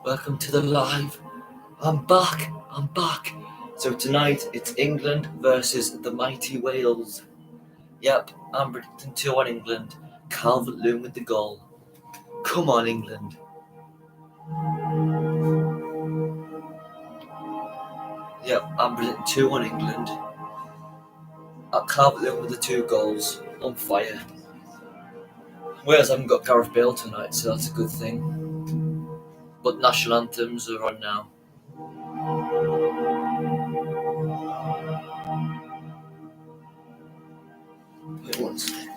Welcome to the live. I'm back. So tonight it's England versus the mighty Wales. Yep, I'm predicting 2-1 England. Calvert-Lewin with the goal. Come on, England. Yep, I'm predicting 2-1 England. Calvert-Lewin with the 2 goals. On fire. Wales haven't got Gareth Bale tonight, so that's a good thing. But national anthems are on now. Wait 1 second.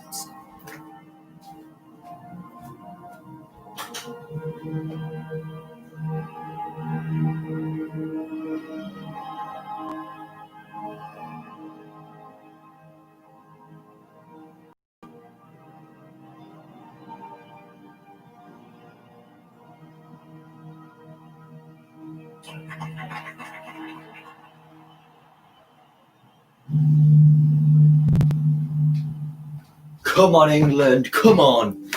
Come on, England. Come on.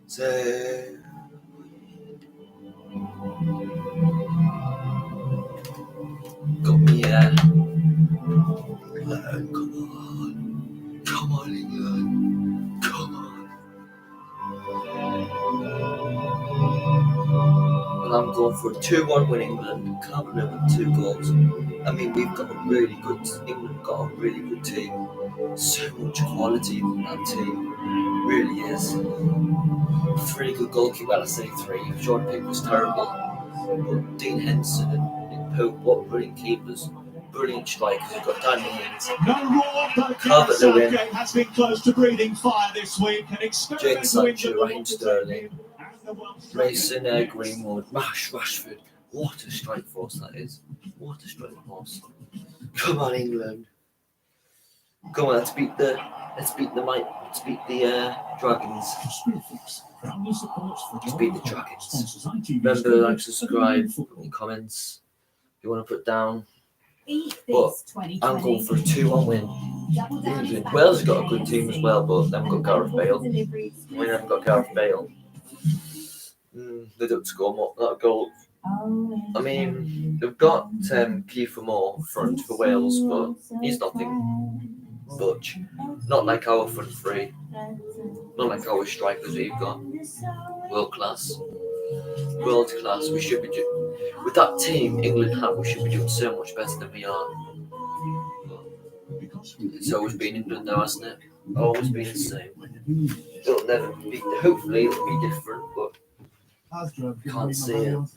So... Got me, England, come on, England, come on. Well, I'm going for a 2-1 win England. Calvert-Lewin with 2 goals. I mean, we've got a really good. England got a really good team. So much quality in that team. Really is. 3 good goalkeepers. Well, I say 3. Jordan Pickford was terrible, but Dean Henson and Nick Pope, what brilliant keepers. Brilliant strikers. We've got Danny Ings. Calvert-Lewin has been close to breathing fire this week. Jadon Sancho, Raheem Sterling, Mason Greenwood, Rashford. What a strike force that is. What a strike force. Come on, England. Come on, let's beat the Dragons. Let's beat the Dragons. Remember, like, subscribe, comments. If you want to put down. But I'm going for a 2-1 win. England. Wales has got a good team as well, but they haven't got Gareth Bale. We haven't got Gareth Bale. They don't score more that goal. I mean, they've got Kiefer Moore front for Wales, but he's nothing much. Not like our front three. Not like our strikers we've got. World class. We should be with that team England have. We should be doing so much better than we are. It's always been England, though, hasn't it? Always been the same. It'll never be. Hopefully, it'll be different, but can't see it. But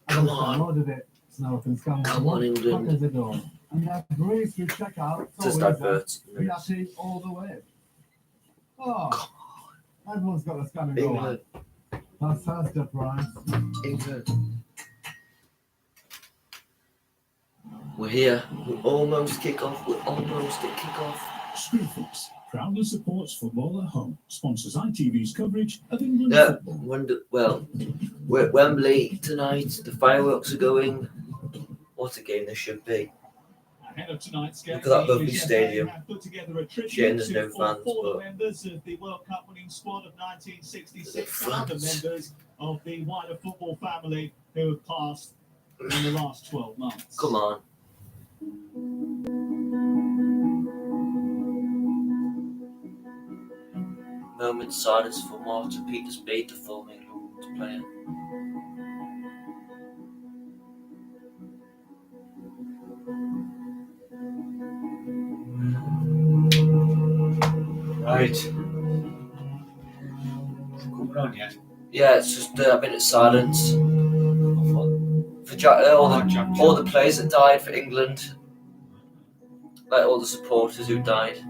come on, England. Just divert. Everyone's got a scanning England. Fantastic, Brian. England. We're here. We're almost kick off. Screwfix proudly supports football at home. Sponsors ITV's coverage of England football. Wembley tonight. The fireworks are going. What a game this should be. Ahead of tonight's game, look at that lovely stadium. Put together a tribute Shame there's to no fans, former but members of the World Cup winning squad of 1966 and other members of the wider football family who have passed in the last 12 months. Come on. Moment silence for Martin Peters Bate, the former England player. Right. Coming on yet? Yeah, it's just a minute silence for all the players that died for England, like all the supporters who died,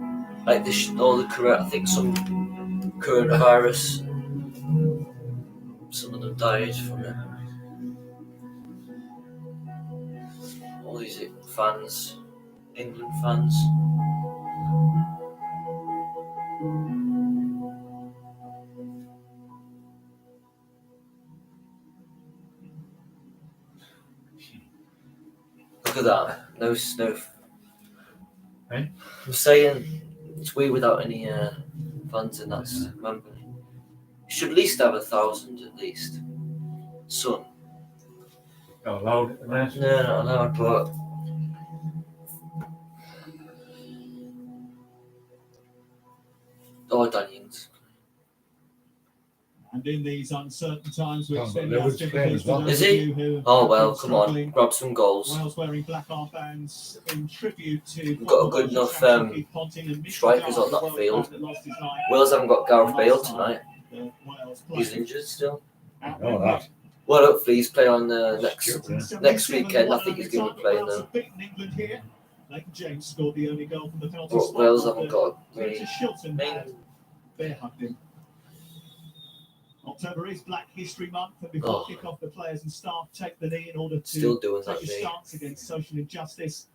like all the I think some coronavirus. Some of them died from it. All these fans, England fans. Look at that. No snow. Hey? I'm saying it's weird without any fans in that Wembley. should at least have 1,000 at least. Son. Not allowed at the minute. No, not allowed, but Danny Ings. And in these uncertain times, we Oh, extend but our Lewis playing sympathies as to well. those Is of he? you who Oh have well, been come on, struggling. grab some goals. Wales wearing black armbands in tribute to We've got a good enough strikers on that field. Wales haven't got Gareth Bale tonight. He's injured still. Oh, that. Well, hopefully he's playing on the Stupid, next weekend. I think he's going to be playing though. England here. Nathan James scored the only goal from the penalty But spot. Wales haven't got really. Peter Shilton main- had bear hugged him. October is Black History Month, and before kick-off, the players and staff take the knee in order to Still doing take that, a me. stance against social injustice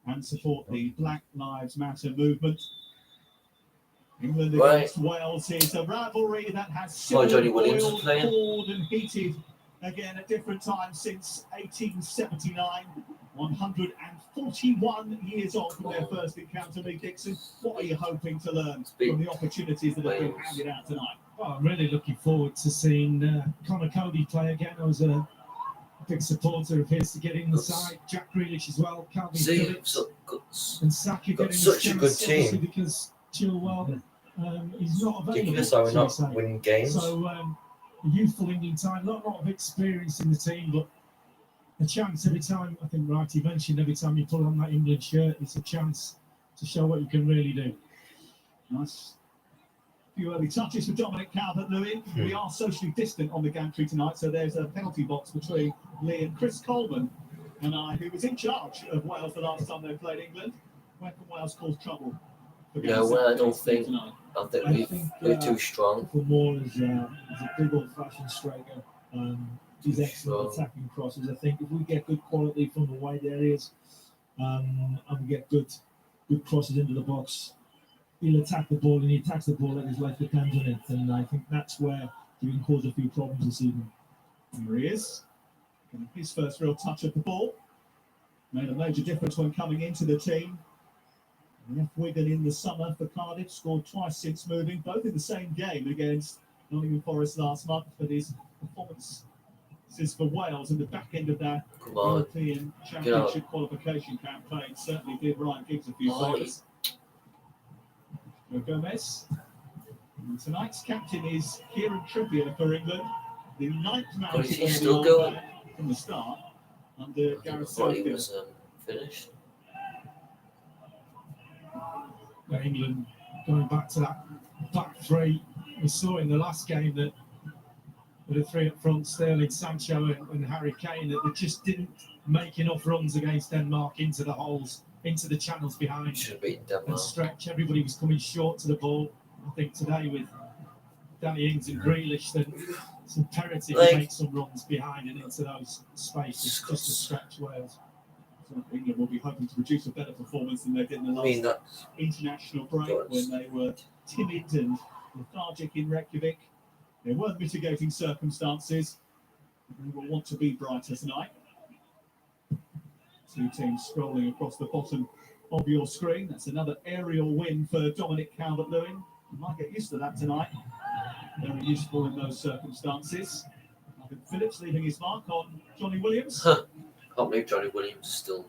and support the Black Lives Matter movement. England Right. against Wales is a rivalry that has Well, Johnny simmered, Williams is boiled, playing. cooled and heated again at different times since 1879. 141 years on from their first encounter. Lee Dixon, what are you hoping to learn from the opportunities that have been handed out tonight? Well, I'm really looking forward to seeing Connor Cody play again. I was a big supporter of his to get in the side. Jack Grealish as well. Calvin See, Phillips so good. and Saka got getting such a good obviously team. because Chilwell he's not available. Ridiculous how we're shall we not say. winning games. So a youthful England side, not a lot of experience in the team, but a chance every time. I think Righty mentioned every time you put on that England shirt, it's a chance to show what you can really do. Nice. A few early touches for Dominic Calvert-Lewin. We are socially distant on the gantry tonight, so there's a penalty box between Lee and Chris Coleman and I, who was in charge of Wales the last time they played England. Where can Wales cause trouble? No, well, I don't think. Tonight? I think I think, we're too strong. For Moore is a big old-fashioned striker. He's excellent Strong. attacking crosses. I think if we get good quality from the wide areas and we get good crosses into the box, he'll attack the ball and he attacks the ball like his life depends on it. And I think that's where he can cause a few problems this evening. There he is. His first real touch of the ball. Made a major difference when coming into the team. Left Wigan in the summer for Cardiff, scored twice since moving, both in the same game against Nottingham Forest last month. But his performance is for Wales in the back end of that Come on. European Championship qualification campaign certainly did Ryan Giggs a few favours. Gomez. And tonight's captain is Kieran Trippier for England. The ninth man is to he wear the still armband going? from the start under I Gareth thought he Southgate. was finished. England going back to that back three. We saw in the last game that with the three up front, Sterling, Sancho and Harry Kane, that they just didn't make enough runs against Denmark into the holes, into the channels behind Should have beaten and Denmark. stretch. Everybody was coming short to the ball. I think today with Danny Ings and Grealish, that it's imperative to make some runs behind and into those spaces just to stretch Wales. So England will be hoping to produce a better performance than they did in the I mean, last that's international break when they were timid and lethargic in Reykjavik. There were mitigating circumstances. They will want to be brighter tonight. Two teams scrolling across the bottom of your screen. That's another aerial win for Dominic Calvert-Lewin. You might get used to that tonight. Very useful in those circumstances. I think Phillips leaving his mark on Johnny Williams. can't believe Johnny Williams is still.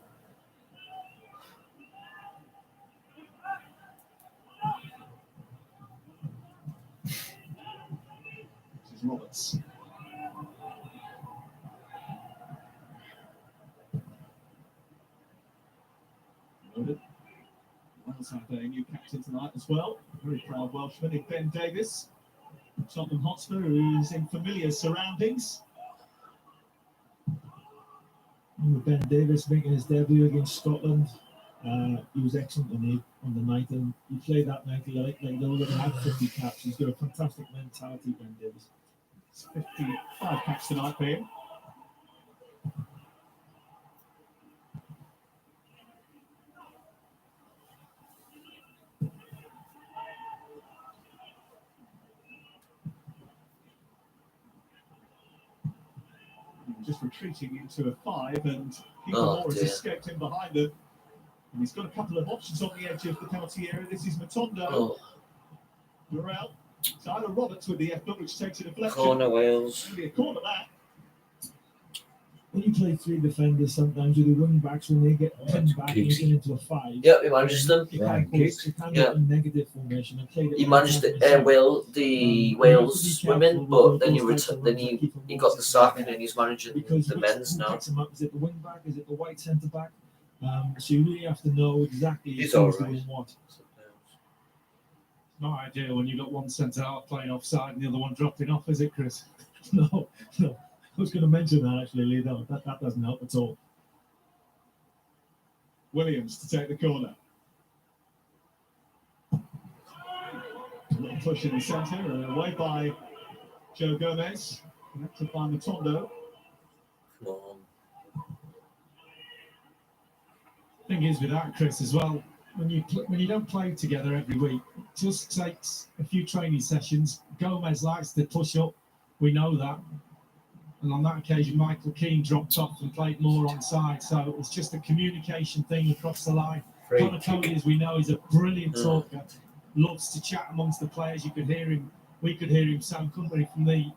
This is Roberts. Loaded. Wales have a new captain tonight as well. Very proud Welshman in Ben Davis. Tottenham Hotspur, who is in familiar surroundings. And Ben Davis making his debut against Scotland. He was excellent on the night, and he played that night like they already had 50 caps. He's got a fantastic mentality, Ben Davis. It's 55 caps tonight for him. Just retreating into a 5, and Keeper Moore has dear. escaped him behind them. And he's got a couple of options on the edge of the penalty area. This is Matondo. Oh, Burrell. Tyler Roberts with the effort, which takes a deflection. Corner Wales. Maybe a corner that. When you play three defenders, sometimes with the wing backs, when they get pinned back and you get into a five, Yep, he manages them. you Ryan can't Giggs. Yeah. a negative formation. And played it He with managed confidence. the Wales women, but then he got the sack and then he's managing Because the men's who now. picks him up? Is it the wing back? Is it the white centre back? So you really have to know exactly He's who's alright. doing what. Not ideal when you've got one centre half playing offside and the other one dropping off, is it, Chris? No. I was going to mention that actually, Lee. That doesn't help at all. Williams to take the corner. A little push in the centre, away by Joe Gomez. Connected by Matondo. Come on. Thing is with that, Chris, as well, when you don't play together every week, it just takes a few training sessions. Gomez likes to push up, we know that. And on that occasion, Michael Keane dropped off and played more on side. So it was just a communication thing across the line. Connor Cody, as we know, is a brilliant talker. Loves to chat amongst the players. You could hear him. We could hear him, Sam Cunliffe, from the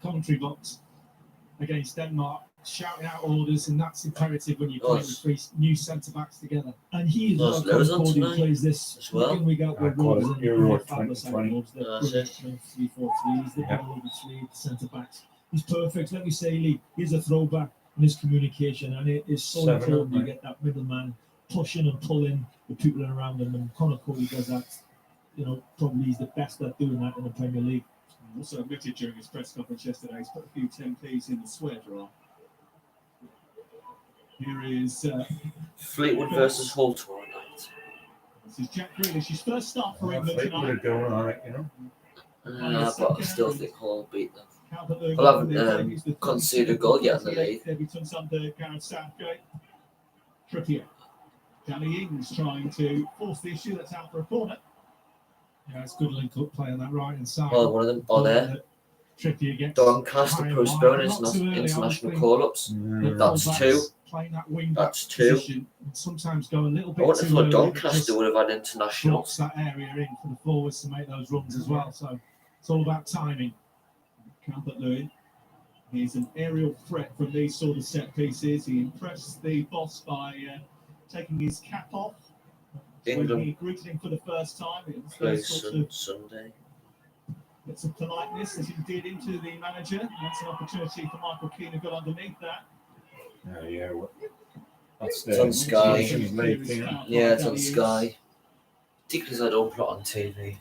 commentary box against Denmark, shouting out orders, and that's imperative when you play with three new centre backs together. And he is Nice Connor lows on Cody tonight plays this as well. week in, week out I with call Wolves it and Euro fabulous 2020. Wolves. They're That's brilliant 3-4-3s. They've Yeah. got all the three centre backs. He's perfect. Let me say, Lee, he's a throwback in his communication, and it is so 7-0, important you mate. get that middleman pushing and pulling the people around him. And Connor Cody does that. Probably he's the best at doing that in the Premier League. Also admitted during his press conference yesterday, he's put a few 10p's in the swear jar. Here is Fleetwood versus Hull tomorrow night. this is Jack Grealish. His first start for Well, England Fleetwood tonight. are doing all right, you know. But I still think Hull will beat them. Calvert-Lewin Well, I haven't, on their debuts, the conceded a goal yet in the 38 league. Debutants under Gareth Southgate. Trippier. Danny Ings trying to force the issue. That's out for a corner. Yeah, it's good link-up play on that right-hand side. Oh, one of them. Oh, there. Trippier gets Doncaster high and postponed wide, but not too early, I international always think. call-ups. That's Fullbacks two. Playing that wing That's back two. position, and sometimes go a little I bit wonder too if early. It Doncaster just would have had blocks internationals. that area in for the forwards to make those runs as well. So it's all about timing. Calvert-Lewin. He's an aerial threat from these sort of set pieces. He impressed the boss by taking his cap off when England he greeted him for the first time. It was play those sorts of Sunday. bits of politeness as he did into the manager. That's an opportunity for Michael Keane to go underneath that. Oh, yeah. That's It's on Sky. Nations League thing. Yeah, it's on Sky. Ridiculous I don't put it on TV.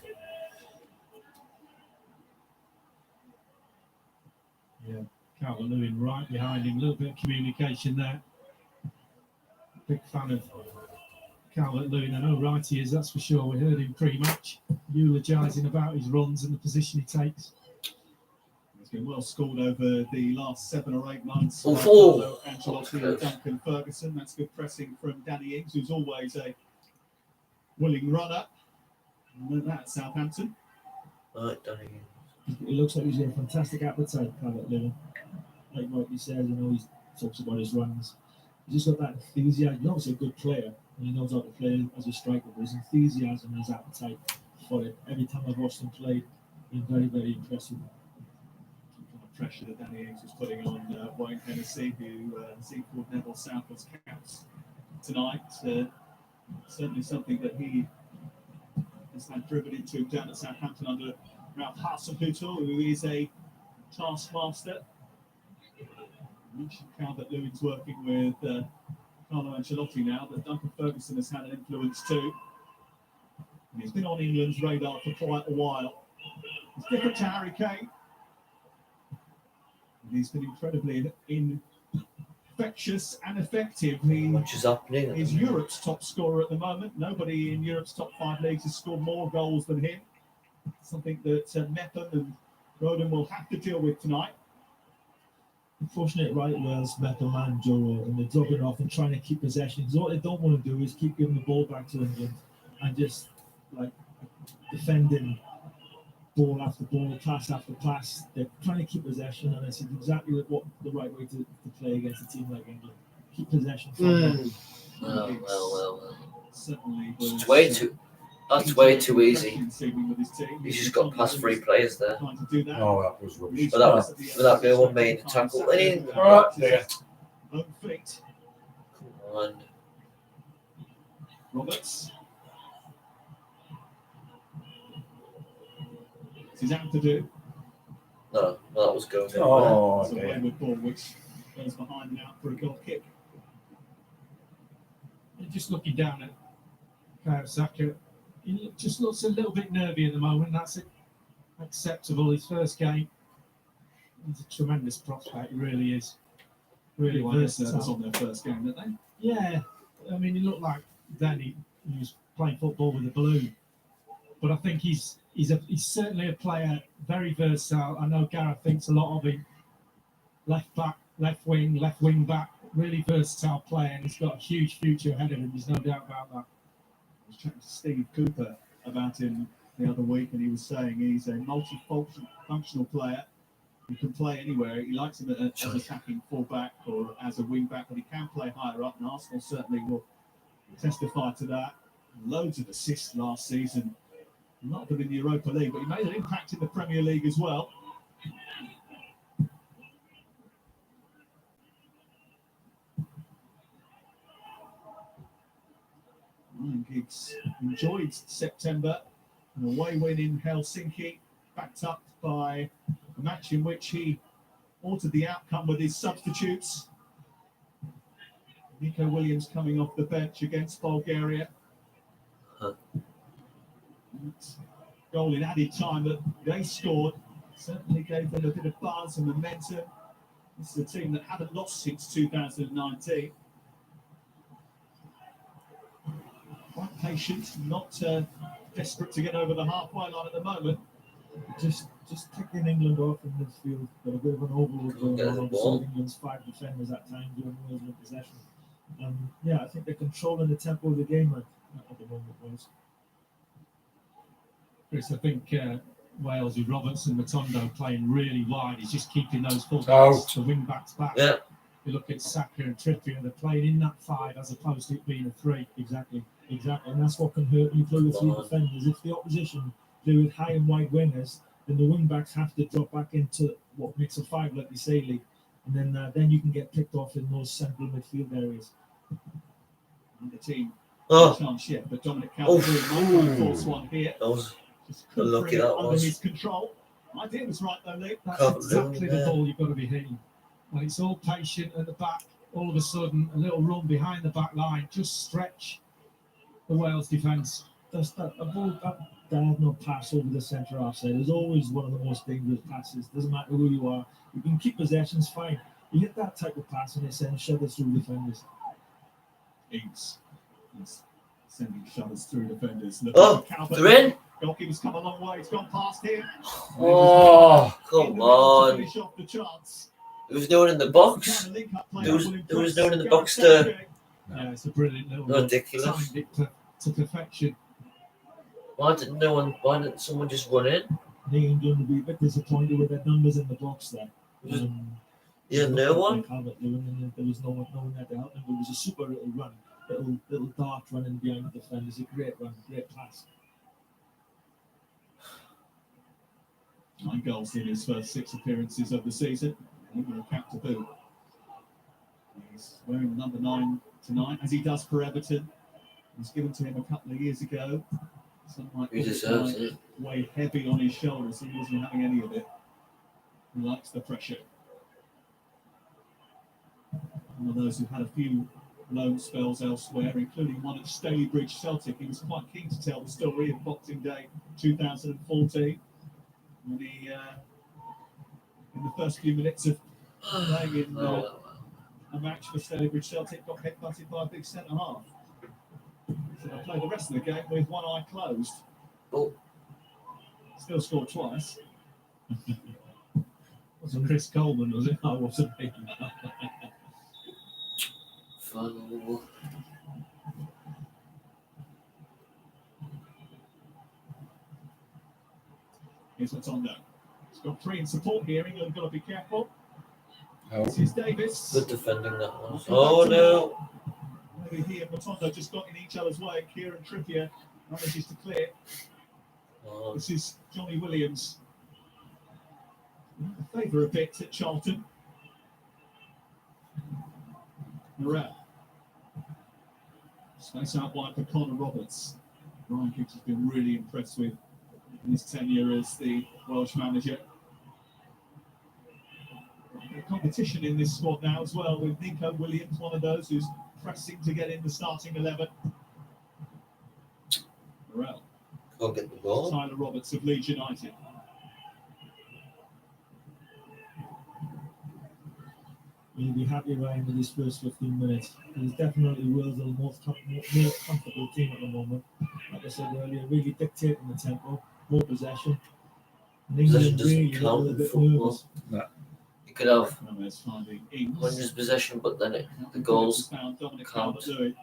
Yeah, Calvert-Lewin right behind him. A little bit of communication there. Big fan of Calvert-Lewin. I know right he is, that's for sure. We heard him pre-match eulogising about his runs and the position he takes. He's been well scored over the last 7 or 8 months. Oh, by four. Carlo Ancelotti and Duncan Ferguson. That's good pressing from Danny Ings, who's always a willing runner. And that's Southampton. Right, Danny. It looks like he's got a fantastic appetite, Calvert-Lewin. Like what he says, he talks about his runs. He's just got that enthusiasm. He's obviously a good player, and he knows how to play as a striker, but his enthusiasm and his appetite for it. Every time I've watched him play, been very, very impressive. Pressure that Danny Ings was putting on Wayne Hennessy, who equalled Neville Southwood's caps tonight. Certainly something that he has had driven into down at Southampton under Ralph Hasenhüttl, who is a taskmaster. Calvert-Lewin's working with Carlo Ancelotti now, but Duncan Ferguson has had an influence too. And he's been on England's radar for quite a while. It's different to Harry Kane. He's been incredibly infectious and effective. He Much is happening. is Europe's top scorer at the moment. Nobody in Europe's top 5 leagues has scored more goals than him. Something that Mepham and Roden will have to deal with tonight. Unfortunate right Wales, Mepham and Joe, and they're dropping off and trying to keep possession. Because what they don't want to do is keep giving the ball back to England and just defending ball after ball, pass after pass. They're trying to keep possession, and it's exactly what the right way to play against a team like England. Keep possession. Well. Certainly It's was, way too. That's way too easy. With his team. He's just got past 3 players there. Trying to do that. Oh, that was rubbish. Without no one made a tackle. And Right there. Own feet. come on. Roberts. It's his hand to do. No, that was going in. Oh, It's a dear. wayward ball which goes behind and out for a goal kick. Just looking down at Bukayo Saka, he just looks a little bit nervy at the moment. That's acceptable. His first game, he's a tremendous prospect. He really is. Really Nervous versatile. on their first game, didn't they? Yeah, I mean, he looked like then he was playing football with a balloon. But I think he's certainly a player, very versatile. I know Gareth thinks a lot of him. Left back, left wing back, really versatile player, and he's got a huge future ahead of him. There's no doubt about that. I was chatting to Steve Cooper about him the other week, and he was saying he's a multi-functional player. He can play anywhere. He likes him as attacking full-back or as a wing-back, but he can play higher up, and Arsenal certainly will testify to that. Loads of assists last season. Not good in the Europa League, but he made an impact in the Premier League as well. Ryan Giggs enjoyed September, an away win in Helsinki, backed up by a match in which he altered the outcome with his substitutes. Nico Williams coming off the bench against Bulgaria. Goal in added time that they scored certainly gave them a bit of buzz and momentum. This is a team that haven't lost since 2019. Quite patient, not desperate to get over the halfway line at the moment. Just taking England off in midfield, got a bit of an overload going Get the on. ball. So England's 5 defenders at times doing Wales with possession. Yeah, I think they're controlling the tempo of the game at the moment. Wales. Chris, I think Wales with Roberts and Matondo playing really wide. He's just keeping those full Out. backs, the wing backs back. Yeah. You look at Saka and Trippier, they're playing in that 5 as opposed to it being a 3. Exactly, and that's what can hurt you play with 3 defenders. If the opposition play with high and wide wingers, then the wing backs have to drop back into what makes a 5, like we say, league, and then you can get picked off in those central midfield areas. And the team, Oh, chance yet, but Dominic Calvert-Lewin might force one here. that was Just Lucky bring it that under was. his control. Idea was right though, Luke. That's Calvert-Lewin, exactly the yeah. ball you've got to be hitting. When it's all patient at the back, all of a sudden a little run behind the back line, just stretch the Wales defence. That's that a ball that diagonal pass over the centre half side is always one of the most dangerous passes. Doesn't matter who you are, you can keep possessions fine. You hit that type of pass and it sends shutters through defenders. Ings is sending shutters through defenders. Look Oh, at Calvert. they're in. Goalkeeper's come a long way. He's gone past him. Oh, In come the middle to on. finish off the chance. There was no one in the box. Kind of link-up play There was- will there was impress no one in the Gareth box to- Southgate. Yeah, it's a brilliant little run. Ridiculous. Timed it to perfection. Why didn't someone just run in? England going to be a bit disappointed with their numbers in the box there. Just- Yeah, no one. Calvert-Lewin, and there was no one there to help him. It was a super little run, little dart running behind the defenders. A great run, great pass. 9 goals in his first 6 appearances of the season. Even a cap to boot. He's wearing the number 9 tonight, as he does for Everton. It was given to him a couple of years ago. Some might He put it deserves like it. weigh heavy on his shoulders. He wasn't having any of it. He likes the pressure. One of those who had a few loan spells elsewhere, including one at Stalybridge Celtic. He was quite keen to tell the story of Boxing Day 2014, when he, in the first few minutes of playing in Oh, a match for Stalybridge Celtic, got headbutted by a big centre half. So I played the rest of the game with one eye closed. Oh. Still scored twice. Wasn't Chris Coleman, was it? I wasn't making funnel. Here's Matondo. He's got 3 in support here. England got to be careful. Oh. This is Davis. Good defending that was. Oh no. Maybe he and Matondo just got in each other's way. Kieran Trippier Manages to clear. This is Johnny Williams. A favour a bit at Charlton. Morel. Space out wide for Connor Roberts. Ryan Giggs has been really impressed with in his tenure as the Welsh manager. The competition in this squad now as well, with Nico Williams, one of those who's pressing to get in the starting 11. Morel. Can't get the ball. Tyler Roberts of Leeds United. You'll be happy, Ryan, with his first 15 minutes. He's definitely world's most comfortable team at the moment. Like I said earlier, really dictating the tempo, more possession. And Possession England doesn't really a count little in bit football. nervous. You could have Gomez finding Ings. 100 possession, but then the goals Found Dominic count. Calvert-Lewin.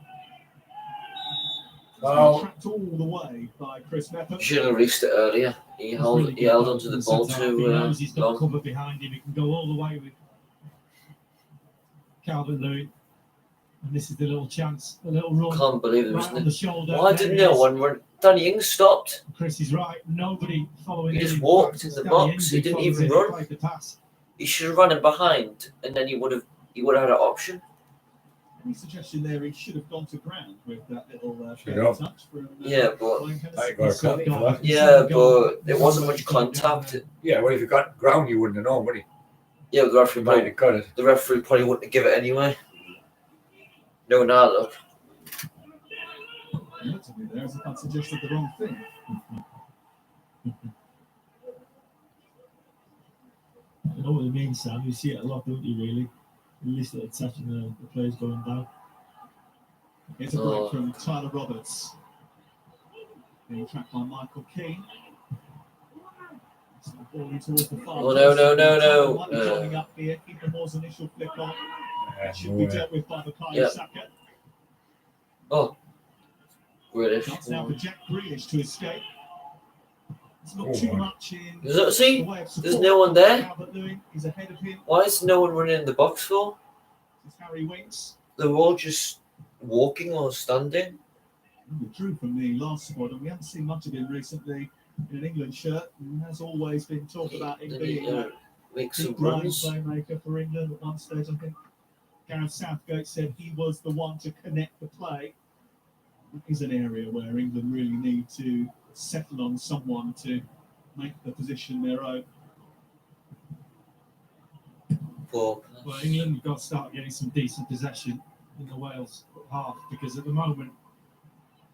Foul. Tracked all the way by Chris Mepper. Should have released it earlier. He held onto the ball He too knows he's got long. cover behind him. He can go all the way with Calvert-Lewin. And this is the little chance, the little run Can't believe there right on the was shoulder. Why There didn't it no is. one run? Danny Ings stopped. Chris is right. Nobody following He him. just walked in the Danny box. Ings He didn't follows even in, run. played the pass. He should have run him behind, and then he would have had an option. Any suggestion there he should have gone to ground with that little Should have. touch from Yeah, but Ryan Hennessy? I got a cut for that. yeah, but there wasn't much contact. Yeah, well, if you got ground, you wouldn't have known, would you? Yeah, but You might have cut it. the referee probably wouldn't have give it anyway. No, now look. It looked to me there as if that suggested the wrong thing. I know what you mean, Sam. You see it a lot, don't you, really? At least at the touch and the players going down. Here's a break from Tyler Roberts. Being tracked by Michael Keane. Ball towards the far Oh, no, no, no, no. Might be joining up here. Keeper Moore's initial flick on. Yeah, Should no be way. dealt with by Bukayo Yeah. Saka. Oh, British. Chance now for Jack Grealish to escape. It's not Oh, too my. much in Is that, the see, way of there's support. no one there. Calvert-Lewin is ahead of him. Why is no one running in the box for? It's Harry Winks. They're all just walking or standing. We drew from the last squad, and we haven't seen much of him recently in an England shirt. And has always been talked about him They being need to that make some big line runs. playmaker for England at one stage. I think Gareth Southgate said he was the one to connect the play. That is an area where England really need to settle on someone to make the position their own. Poor. Well, England have got to start getting some decent possession in the Wales half, because at the moment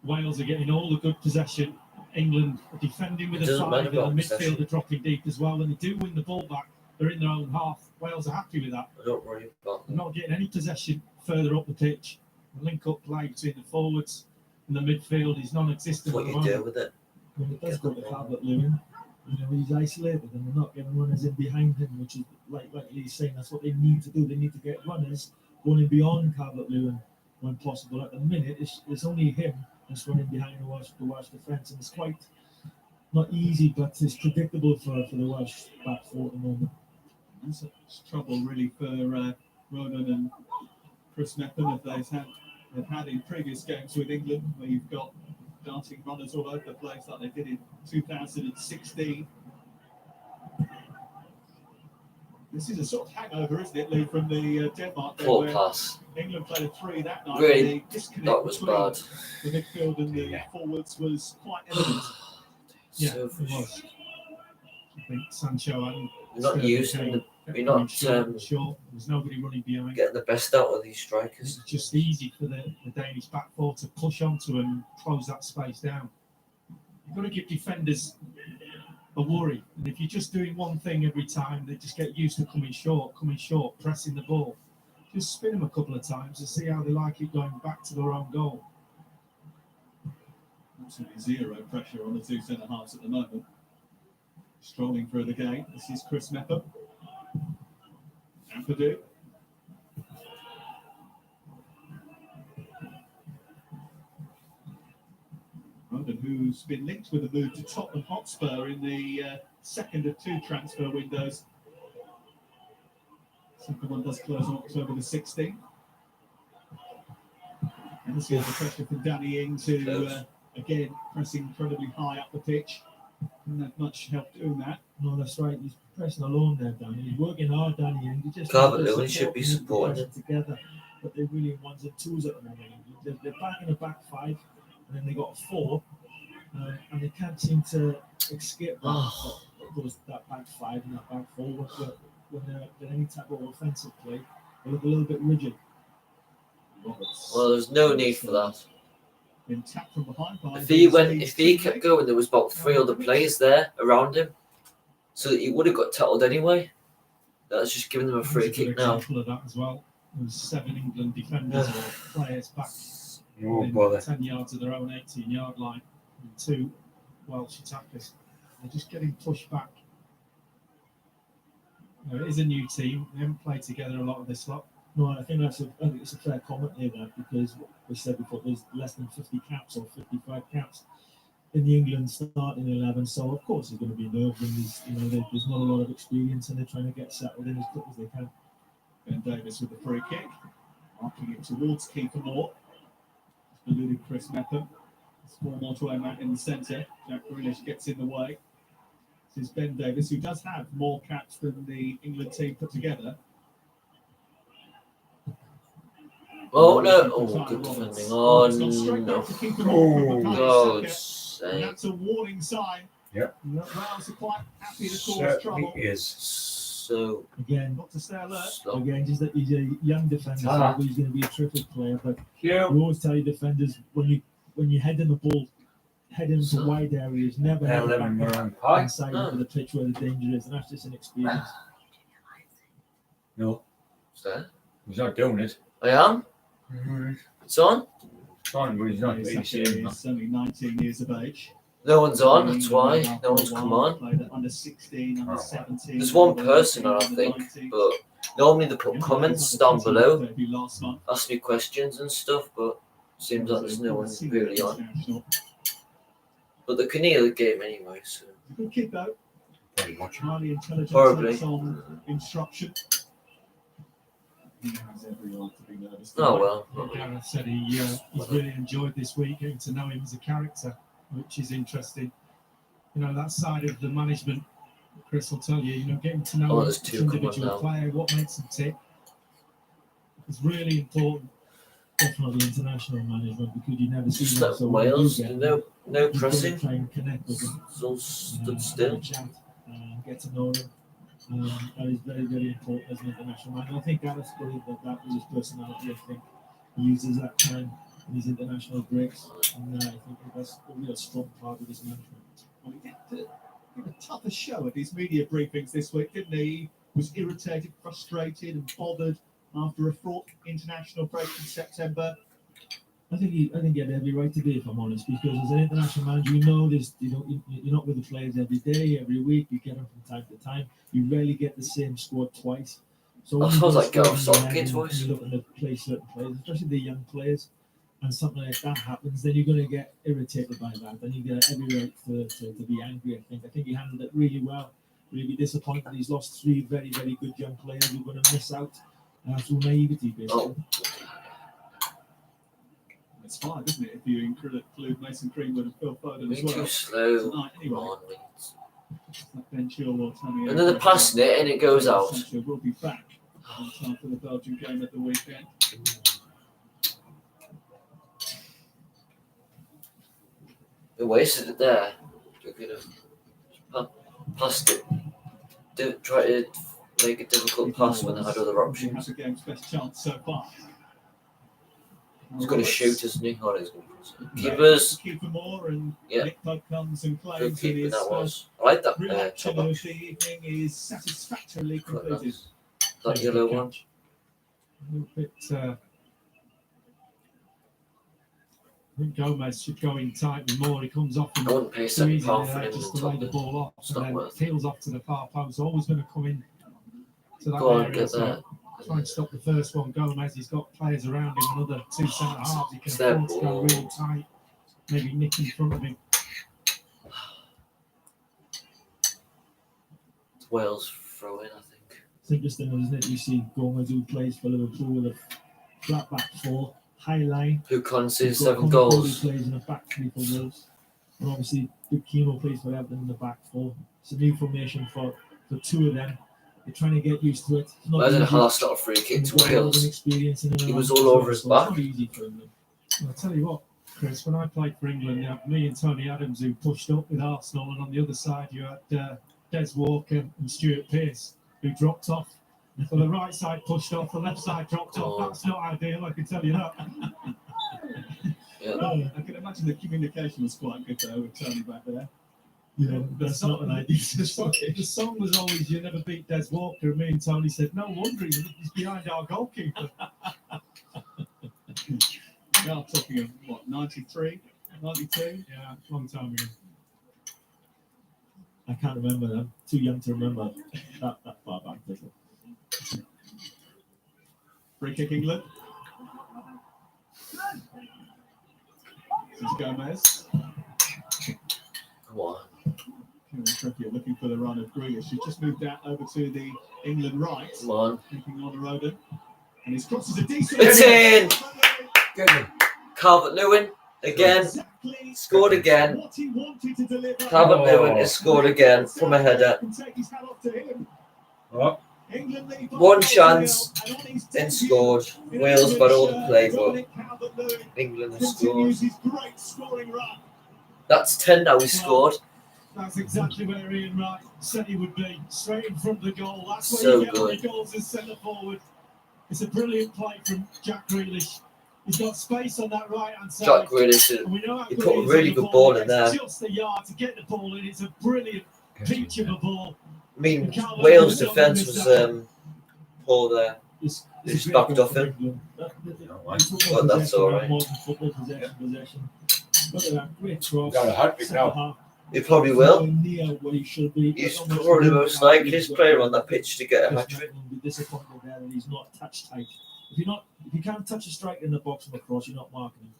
Wales are getting all the good possession. England are defending with It a doesn't five, matter and the about possession. midfield are dropping deep as well. When they do win the ball back, they're in their own half. Wales are happy with that. I don't worry about They're them. not getting any possession further up the pitch. The link-up play between the forwards and the midfield is non-existent What at the you do moment. with it. When it does go to Calvert-Lewin, he's isolated and they're not getting runners in behind him, which is like Lee's saying, that's what they need to do. They need to get runners going in beyond Calvert-Lewin when possible. At the minute, it's only him that's running behind the Welsh defence, and it's quite not easy, but it's predictable for the Welsh back four at the moment. That's trouble really for Ronan and Chris Mepham if they've had in previous games with England, where you've got darting runners all over the place like they did in 2016. This is a sort of hangover, isn't it, Lee, from the Denmark game, Poor where pass. England played a 3 that night. Really, and the disconnect That was between bad. the midfield and the forwards was quite evident. Yeah, So it was. I think Sancho and You're not Sterling using came- the, kept you're not coming short. There's nobody running behind. getting the best out of these It's strikers. just easy for the Danish back four to push onto and close that space down. You've got to give defenders a worry. And if you're just doing one thing every time, they just get used to coming short, pressing the ball. Just spin them a couple of times and see how they like it going back to their own goal. Absolutely zero pressure on the two centre halves at the moment. Strolling through the game. This is Chris Mepham. Ampadu. Ronan, who's been linked with a move to Tottenham Hotspur in the second of 2 transfer windows. Second one does close on October the 16th. And this is the pressure from Danny Ings, who again pressing incredibly high up the pitch. Didn't have much help doing that. No, that's right. He's pressing alone there, Danny. He's working hard, Danny, and he just Calvert-Lewin should be supporting it together. But they're really ones and twos at the moment. They're back in a back five, and then they got a four, and they can't seem to escape that back five and that back four when they're any type of offensive play. They look a little bit rigid. Roberts. Well, there's no need for that. Been tapped from behind by If he kept going, there was about 3 other players there around him, so that he would have got tackled anyway. That's just giving them a free There's a good kick now. example of that as well. There was 7 England defenders or players back No within bother. 10 yards of their own 18-yard line, and 2 Welsh attackers. They're just getting pushed back. You know, it is a new team. They haven't played together a lot of this lot. No, I think it's a fair comment here, that, because we said before there's less than 50 caps or 55 caps in the England starting 11. So of course there's going to be nerves, and there's not a lot of experience, and they're trying to get settled in as quick as they can. Ben Davis with the free kick, marking it towards Kiefer Moore. It's eluded Chris Mepham. It's 4 more to aim at in the centre. Jack Grealish gets in the way. This is Ben Davis, who does have more caps than the England team put together. Oh no! Oh, good defending. Oh It's gone straight no! back to Kiefer Moore from Bukayo God's Saka, and sake! that's a warning sign. Yep. Wales are quite happy to cause Certainly trouble. is. So Again, Got to stay alert. slow. just that he's a young defender, Ah. so he's going to be a terrific player. But Yeah. we always tell you defenders, when you head in the ball, head into So- wide areas, never head Lemon back Moran Pie. inside Oh. into the pitch where the danger is, and that's just an experience. No, So, he's not doing it. I am. It's on. Fine, but he's not really Saka saying that. is only 19 years of age. No one's on. Been in That's the why league now no for one's a come while, on. played at under 16, under Oh. 17. There's one under person on, I 19, think, under 19. but normally they put Yeah, comments he down was on below, the debut last month. ask me questions and stuff. But seems like there's no one Senior really on. international. But they can hear the game anyway. So Good kid though, Very much. highly intelligent, Horribly. takes on instruction. He has every right to be nervous. oh well. Gareth said he's really enjoyed this week, getting to know him as a character, which is interesting. You know, that side of the management, Chris will tell you, getting to know Oh, there's each 2 coming individual now. player, what makes them tick, is really important. Definitely international management, because you never see Just that. like So when you Wales, get no you've got to pressing. try and connect with them. It's all stood still. Chat, get to know them. That is very, very important as an international man. And I think Gareth's believed that with his personality. I think he uses that time in his international breaks, and I think that's a real strong part of his management. Well, he did a tougher show at his media briefings this week, didn't he? He was irritated, frustrated, and bothered after a fraught international break in September. I think he had every right to be, if I'm honest, because as an international manager, you know this. You're not with the players every day, every week. You get them from time to time. You rarely get the same squad twice. So when That you sounds go like Gareth squad in the Southgate's end voice. and you're looking to play certain players, especially the young players, and something like that happens, then you're going to get irritated by that. Then you get every right to be angry. I think he handled it really well. Really disappointed. He's lost 3 very, very good young players who are going to miss out through naivety, basically. Oh, It's 5, isn't it? If you include Mason Greenwood and Phil Foden as way too well. slow. Tonight, Come anyway. on, mate. Like Ben Chilwell or Tony And then they're passing it and it goes out. Sancho will be back on time for the Belgian game at the weekend. They wasted it there. They could have passed it. Try to make a difficult pass when they had other He has options. the game's best chance so far. He's going to shoot, isn't he? Oh, he's going to Yeah, Keepers. Keeper Moore and Yeah. Nick Pope comes and Good claims that keeper his that first was. I like that real action chop. of the evening is satisfactorily Quite completed. nice. That yellow one. A little bit. I think Gomez should go in tight with more. He comes off and I wouldn't pay too easy £7 for there, him just in to lay top. the ball off, It's and not then worth peels off to the far post. Always going to come in to that Go on, area. get So that. try and stop the first one. Gomez, he's got players around him, another 2 centre halves. He can It's their afford to go ball. really tight. Maybe nick in front of him. It's Wales throw in, I think. It's interesting, isn't it? You see Gomez, who plays for Liverpool, with a flat back 4, high line. Who concedes You've got 7 Conor Cody goals? plays in the back three for Wolves. And obviously, Big Keno plays for Everton in the back four. It's a new formation for 2 of them. They're trying to get used to it. It's not Imagine easy. how that's not a free kick And to they've got a lot of Wales. experience in and He around was as all well, over his so back. It's not easy for them. I'll tell you what, Chris, when I played for England, you had me and Tony Adams who pushed up with Arsenal, and on the other side you had Des Walker and Stuart Pearce who dropped off. So the right side pushed off, the left side dropped off. Oh. That's not ideal, I can tell you that. Yeah. I can imagine the communication was quite good though with Tony back there. Yeah, that's not an idea. The song was always "You Never Beat Des Walker," and me and Tony said, "No wonder he's behind our goalkeeper." Now talking of what, 93, 92? Yeah, long time ago. I can't remember. I'm too young to remember that far back. Free kick England. This is Gomez. Come on. Kieran Trippier looking for the run of Grealish. He's just moved out over to the England right, Come on. taking on Roden. And his cross is a decent. It's in! Get him. Calvert-Lewin again. Exactly Scored again. what he wanted to deliver. Calvert-Lewin has scored again from a header. Can take his hat off to him. Oh, England lead by 1 1-0, chance and on his and debut scored. in Wales got all the England, play, but Dominic Calvert-Lewin England has scored. continues his great scoring run. That's 10 now he scored. That's exactly where Ian Wright said he would be, straight in front of the goal. That's where So you get all the good. goals as centre forward. It's a brilliant play from Jack Grealish. He's got space on that right hand side. Jack Grealish. And we know how He good put a is really on the good ball in It's there. Just a yard to get the ball in. It's a brilliant peach of a ball. I mean, Wales' defence was poor there. It's It's a great backed goal off for him. England. But that's all right. Modern football possession. Look at that great cross. got a hat trick Centre now. half. He probably will. Nowhere near where he should be. He's Not much probably the room. most likeliest player on that pitch to get a Chris hat trick. Maitland will be disappointed there that he's not touch tight. If you can't touch a strike in the box from across, you're not marking him.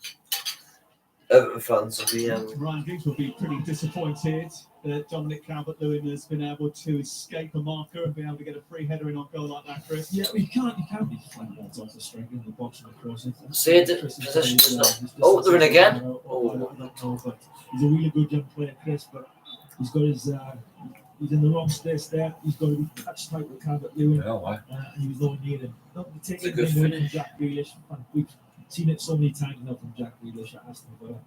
Everton fans will be. Ryan Giggs will be pretty disappointed that Dominic Calvert-Lewin has been able to escape a marker and be able to get a free header in on goal like that, Chris. Yeah, you can't be flying balls off the strike in the box from across. See, possession does not. Oh, they're in again. I don't know, but he's a really good young player, Chris. But he's got his. He's in the wrong space there. He's got to be touch tight with Calvert-Lewin. you know what? And he was nowhere near him. Not It's taking a good anything away from finish. Jack Grealish. We've seen it so many times now from Jack Grealish at Aston Villa,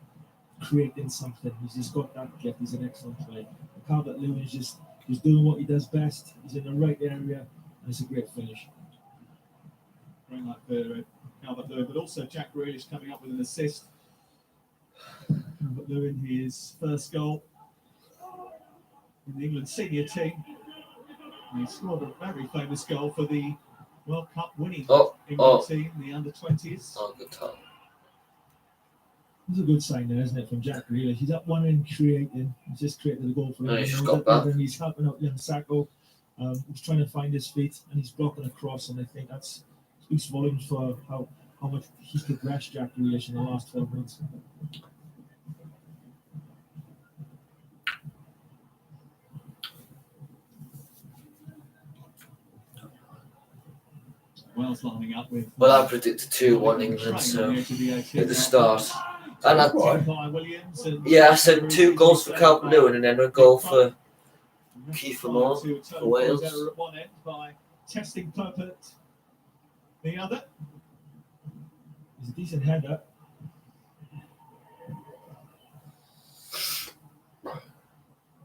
creating something. He's just got that gift. He's an excellent player. Calvert-Lewin is just doing what he does best. He's in the right area, and it's a great finish. Great luck for Calvert-Lewin, but also Jack Grealish coming up with an assist. Calvert-Lewin, his first goal in the England senior team. And he scored a very famous goal for the World Cup winning England team, the under-20s. Oh, good time. It's a good sign there, isn't it, from Jack Grealish? He's up one end creating. He's just created a goal for Yeah, him. he's And got that. then he's helping out young Sacco. He's trying to find his feet, and he's blocking across. And I think that speaks volumes for how much he's progressed, Jack Grealish, in the last 12 months. Wales lining up with. Well, I predicted 2-1 England, so at the start. And I, yeah, I said 2 goals for Calvert-Lewin and then a goal for Kiefer Moore for Wales. At one end by testing Purpet. The other. He's a decent header.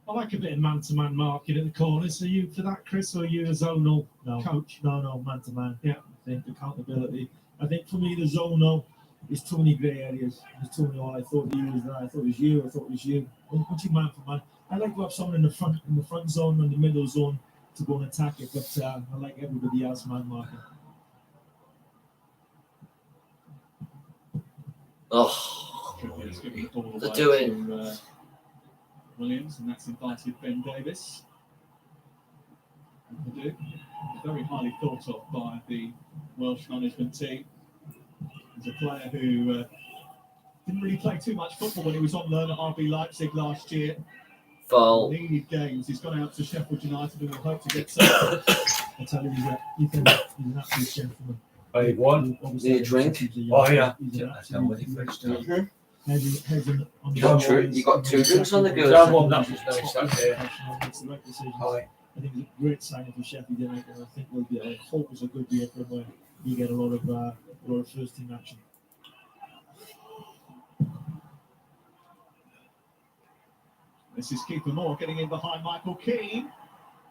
I like a bit of man-to-man marking at the corners. Are you for that, Chris, or are you a zonal coach? No, man to man. Yeah. I think accountability. I think for me, the zonal is too many grey areas. There's too many. I thought you was that. I thought it was you. I thought it was you. Once you man for man, I like to have someone in the front zone and the middle zone to go and attack it. But I like everybody else man marking. Oh, Trippier's giving the ball they're away doing. to Williams, and that's invited Ben Davis. And they do. Very highly thought of by the Welsh management team. He's a player who didn't really play too much football when he was on loan at RB Leipzig last year. Foul. Needed games. He's gone out to Sheffield United and will hope to get some. I tell you, he's an absolute gentleman. I one. Obviously, Need a drink? he's a young- Oh, yeah. he's an That's how many absolute first great time. heads on You the got ball, two- is- you got two drinks on the go. That one, that was nice, Top that, yeah. professional, makes the right decisions. Aye. I think it's a great signing for Sheffield United, and I think will be. I hope it's a good year for him where you get a lot of first team action. This is Keeper Moore getting in behind Michael Keane.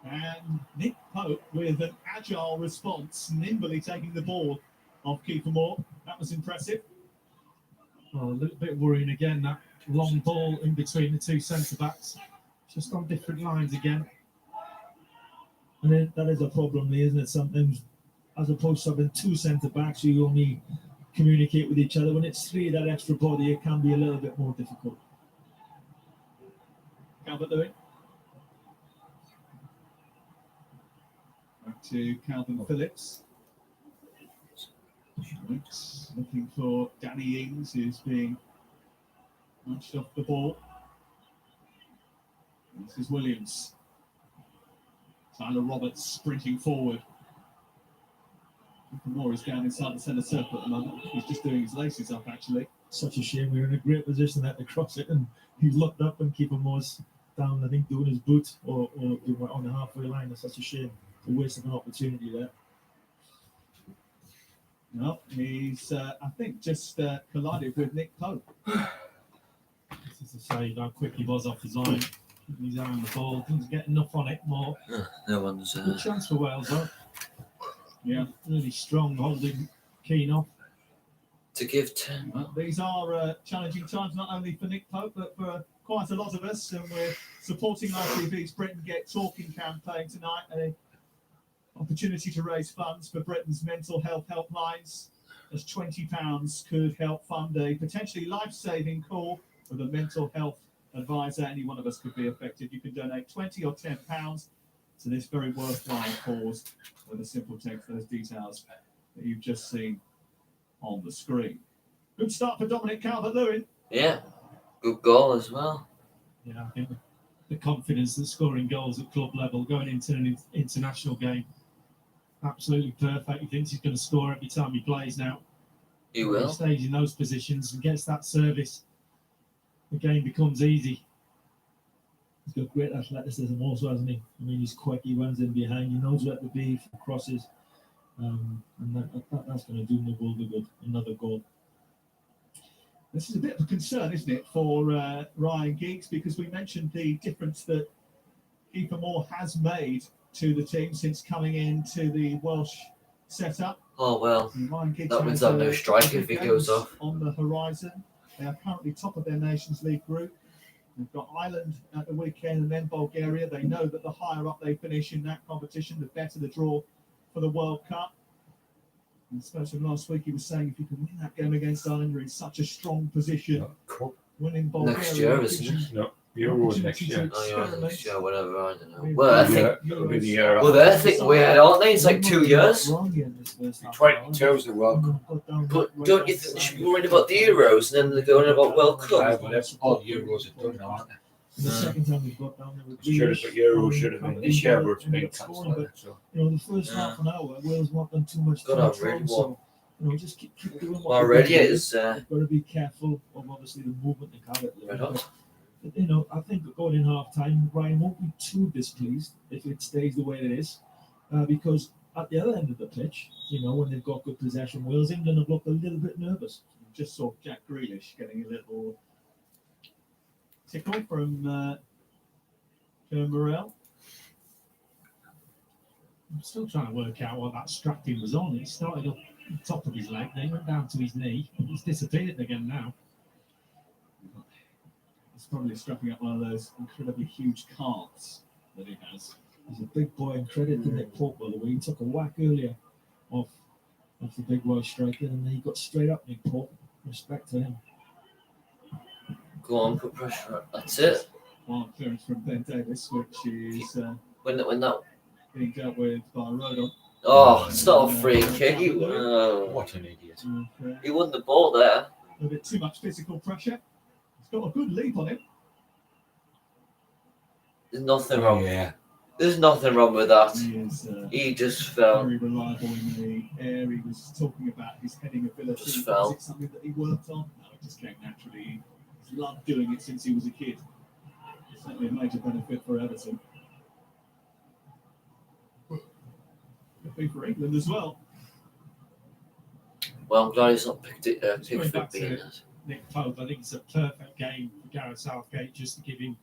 And Nick Pope with an agile response, nimbly taking the ball off Keeper Moore. That was impressive. Oh, a little bit worrying again, that long ball in between the two centre backs. Just on different lines again. And then that is a problem, there, isn't it? Sometimes, as opposed to having two centre backs, you only communicate with each other. When it's three, that extra body, it can be a little bit more difficult. Calvert-Lewin. Back to Calvin Phillips. Looking for Danny Ings, who's being nudged off the ball. This is Williams. Tyler Roberts sprinting forward. Moore is down inside the centre circle at the moment. He's just doing his laces up, actually. Such a shame. We were in a great position there to cross it, and he looked up and Keeper Moore's down, I think, doing his boot or on the halfway line. It's such a shame. A waste of an opportunity there. No, he's, I think, just collided with Nick Pope. This is to say how quick he was off his line. He's around the ball, didn't get enough on it more. No one's. Good chance for Wales, though. Yeah. Really strong, holding Keane off. To give 10. Well, these are challenging times, not only for Nick Pope, but for quite a lot of us. And we're supporting ITV's Britain Get Talking campaign tonight, an opportunity to raise funds for Britain's mental health helplines. As £20 could help fund a potentially life-saving call with a mental health advisor. Any one of us could be affected. You can donate £20 or £10 to this very worthwhile cause with a simple text those details that you've just seen on the screen. Good start for Dominic Calvert-Lewin. Yeah. Good goal as well. Yeah, I think the confidence that scoring goals at club level, going into an international game, absolutely perfect. He thinks he's going to score every time he plays now. He When will. he stays in those positions and gets that service, the game becomes easy. He's got great athleticism also, hasn't he? I mean, he's quick, he runs in behind, he knows where to be for crosses. And that's going to do the world of good. Another goal. This is a bit of a concern, isn't it, for Ryan Giggs, because we mentioned the difference that Keeper Moore has made to the team since coming into the Welsh setup. Oh, well. And Ryan Giggs That means has, I've no striker if he goes games off. on the horizon. They are currently top of their Nations League group. They've got Ireland at the weekend and then Bulgaria. They know that the higher up they finish in that competition, the better the draw for the World Cup. And I spoke to him last week. He was saying if you can win that game against Ireland, you're in such a strong position. Cool. Winning Bulgaria Next year, gives isn't you it? No, Euros next year. Oh, yeah, next year, whatever, I don't know. with Well, I the think. It'll be the year Well, they think we had, aren't they? It's like 2 years. 22 is the World Cup. But don't you think they should be worried about the Euros and then they're going about World Yeah, Cup? but that's all Euros are done now, aren't they? The second time we've got down there with Should have, but Euros should have been this year, but it's been cancelled. But, So. you know, the first half an hour, Wales not done too much. God, I control, really so, want. you know, just keep doing what Well, they're already doing. it is. Got to be careful of obviously the movement they have it. Right on. But, you know, I think going in half time, Ryan won't be too displeased if it stays the way it is, because at the other end of the pitch, you know, when they've got good possession, Wales, England have looked a little bit nervous. Just saw Jack Grealish getting a little tickle from Joe Morrell. I'm still trying to work out what that strapping was on. It started up the top of his leg, then went down to his knee. It's disappeared again now. He's probably strapping up one of those incredibly huge carts that he has. He's a big boy, and credit to Nick Pope, by the way. He took a whack earlier off the big Welsh striker, and then he got straight up, Nick Pope. Respect to him. Go on, put pressure on. That's it. One clearance from Ben Davis, which is When that. being dealt with by Rodon. Oh, it's not a free kick. He What an idiot. he won the ball there. A little bit too much physical pressure. He's got a good leap on him. There's nothing wrong. Yeah. There's nothing wrong with that. He is He just fell. very reliable in the air. He was talking about his heading ability. Just Was fell. it something that he worked on? No, it just came naturally. He's loved doing it since he was a kid. Certainly a major benefit for Everton. Could be for England as well. Well, I'm glad he's not Going Pickford back being to it. Nick Pope, I think it's a perfect game for Gareth Southgate just to give him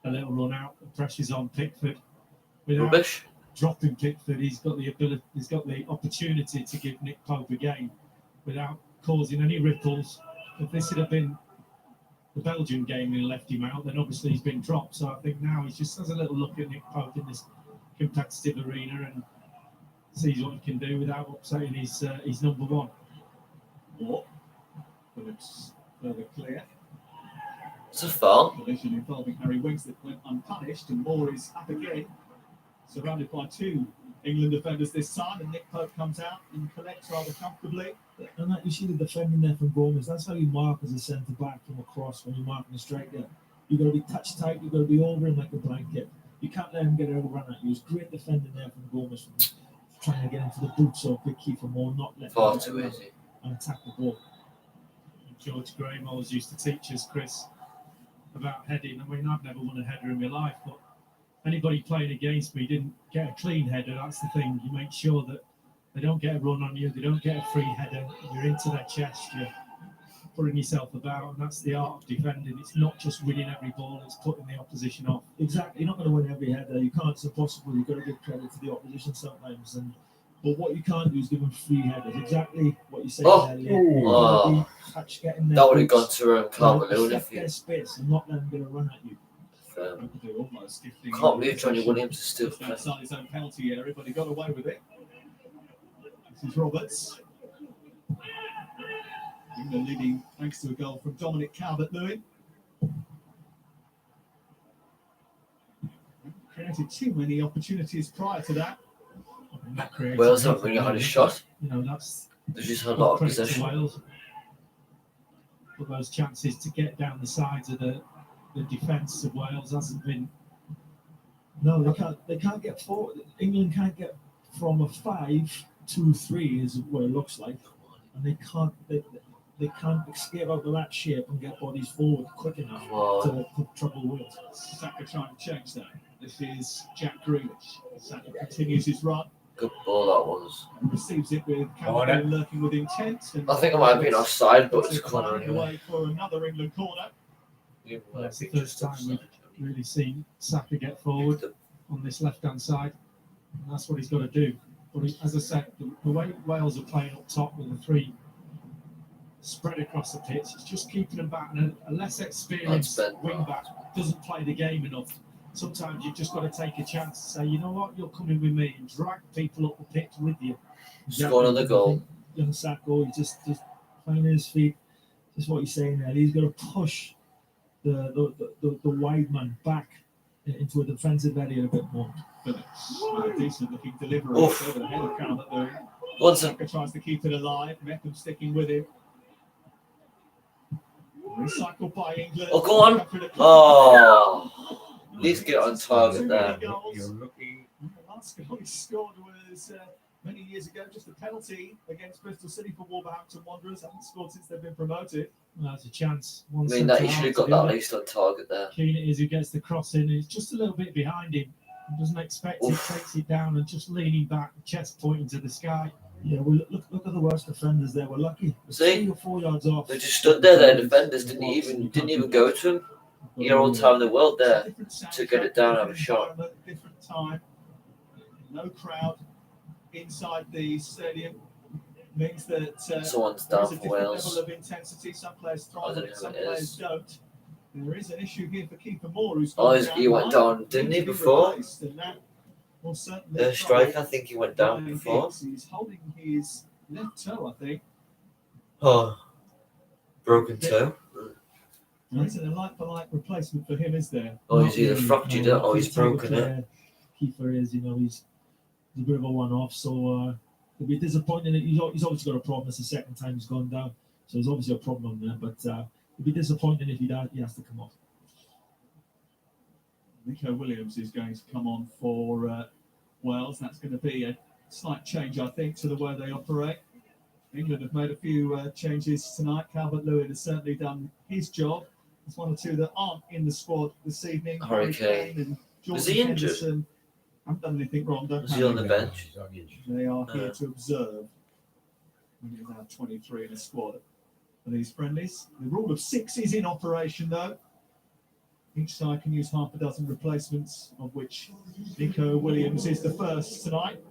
a little run out. The pressure's on Pickford. Without Rubbish. dropping Pickford, he's got the ability, he's got the opportunity to give Nick Pope a game without causing any ripples. If this had been the Belgian game and left him out, then obviously he's been dropped. So I think now he just has a little look at Nick Pope in this competitive arena and sees what he can do without upsetting his number one. Moore. Phillips further clear. It's a foul. Collision involving Harry Winks that went unpunished, and Moore is up again. Surrounded by two England defenders this time, and Nick Pope comes out and collects rather comfortably. And that you see the defending there from Gomez. That's how you mark as a centre back from across when you're marking a striker. You've got to be touch tight. You've got to be over him like a blanket. You can't let him get overrun at you. It's great defending there from Gomez, from trying to get into the boots of Big Kiefer Moore, not letting Far him too easy. and attack the ball. George Graham always used to teach us, Chris, about heading. I mean, I've never won a header in my life, but anybody playing against me didn't get a clean header. That's the thing. You make sure that they don't get a run on you, they don't get a free header. You're into their chest, you're putting yourself about, and that's the art of defending. It's not just winning every ball, it's putting the opposition off. Exactly. You're not going to win every header. You can't. It's impossible. You've got to give credit to the opposition sometimes. But what you can't do is give them free headers. Exactly what you say. Oh. There, Lee. Oh. Touch, getting their That would have boots, gone to Calvert-Lewin if affect you. their space and not let them get a run at you. They're almost gifting Can't believe Johnny Williams is still just playing. outside his own penalty area, but he got away with it. This is Roberts. England leading thanks to a goal from Dominic Calvert-Lewin. Created too many opportunities prior to that. And that creates Wales haven't really had a shot. You know, that's They've just had a lot of credit to possession. Wales. But those chances to get down the sides of the defence of Wales hasn't been. No, they can't. They can't get forward. England can't get from a 5-2-3 is what it looks like, and they can't. They can't escape out of that shape and get bodies forward quick enough to trouble Wales. Saka trying to change that. This is Jack Grealish. Saka continues his run Good ball that was. and receives it with Calvert-Lewin lurking with intent. And I think it might have been offside, but it's a corner flying anyway. away for another England corner. That's the first time we've really seen Saka get forward on this left-hand side, and that's what he's got to do. But as I said, the way Wales are playing up top with the three spread across the pitch, it's just keeping them back. And a less experienced That's bad. wing back doesn't play the game enough. Sometimes you've just got to take a chance and say, you know what, you're coming with me, and drag people up the pitch with you. Score another goal. Young Sacco, he's just finding his feet. Just what he's saying there. He's got to push the wide man back into a defensive area a bit more. Phillips, a decent looking delivery Oof. over the head of Calvert-Lewin. Once a Saka tries to keep it alive. Meckham sticking with him. Recycled by England. Oh, go on. Oh, at least get on target there. You're lucky. The last goal he scored was many years ago, just a penalty against Bristol City for Wolverhampton Wanderers. Haven't scored since they've been promoted. Well, that's a chance. I mean, that he should have got that at least on target there. Keane it is who gets the cross in. He's just a little bit behind him. He doesn't expect it, Oof. takes it down and just leaning back, chest pointing to the sky. Yeah, well, look at the worst defenders there. We're lucky. We're See? 3 or 4 yards off. They just stood there. Their defenders didn't even go to him. You know, all the time in the world there. Different to get it down, have a shot. environment, different time. No crowd inside the stadium means that Someone's there down is a for different Wales. level of intensity. Some players I thrive don't on know it, who some it players is. don't. There is an issue here for Kiefer Moore, who's Oh, gone he went down, didn't he, needs to be before? replaced, and that will certainly The striker, I trouble think he went down Ryan before. Giggs. He's holding his left toe, I think. Oh, broken toe. There isn't a like-for-like replacement for him, is there? Oh, Not he's either really, fractured no. it or he's He's the type of broken it. player Kiefer is, he's a bit of a one-off, so it'll be disappointing. He's obviously got a problem. It's the second time he's gone down, so there's obviously a problem there. But it'll be disappointing if he has to come off. Nico Williams is going to come on for Wales. That's going to be a slight change, I think, to the way they operate. England have made a few changes tonight. Calvert-Lewin has certainly done his job. There's one or two that aren't in the squad this evening. Harry Kane. And Jordan Was he injured? Henderson haven't done anything wrong, don't Was he on the they? bench? They are here to observe. We have now 23 in the squad for these friendlies. The rule of 6 is in operation, though. Each side can use half a dozen replacements, of which Nico Williams is the first tonight.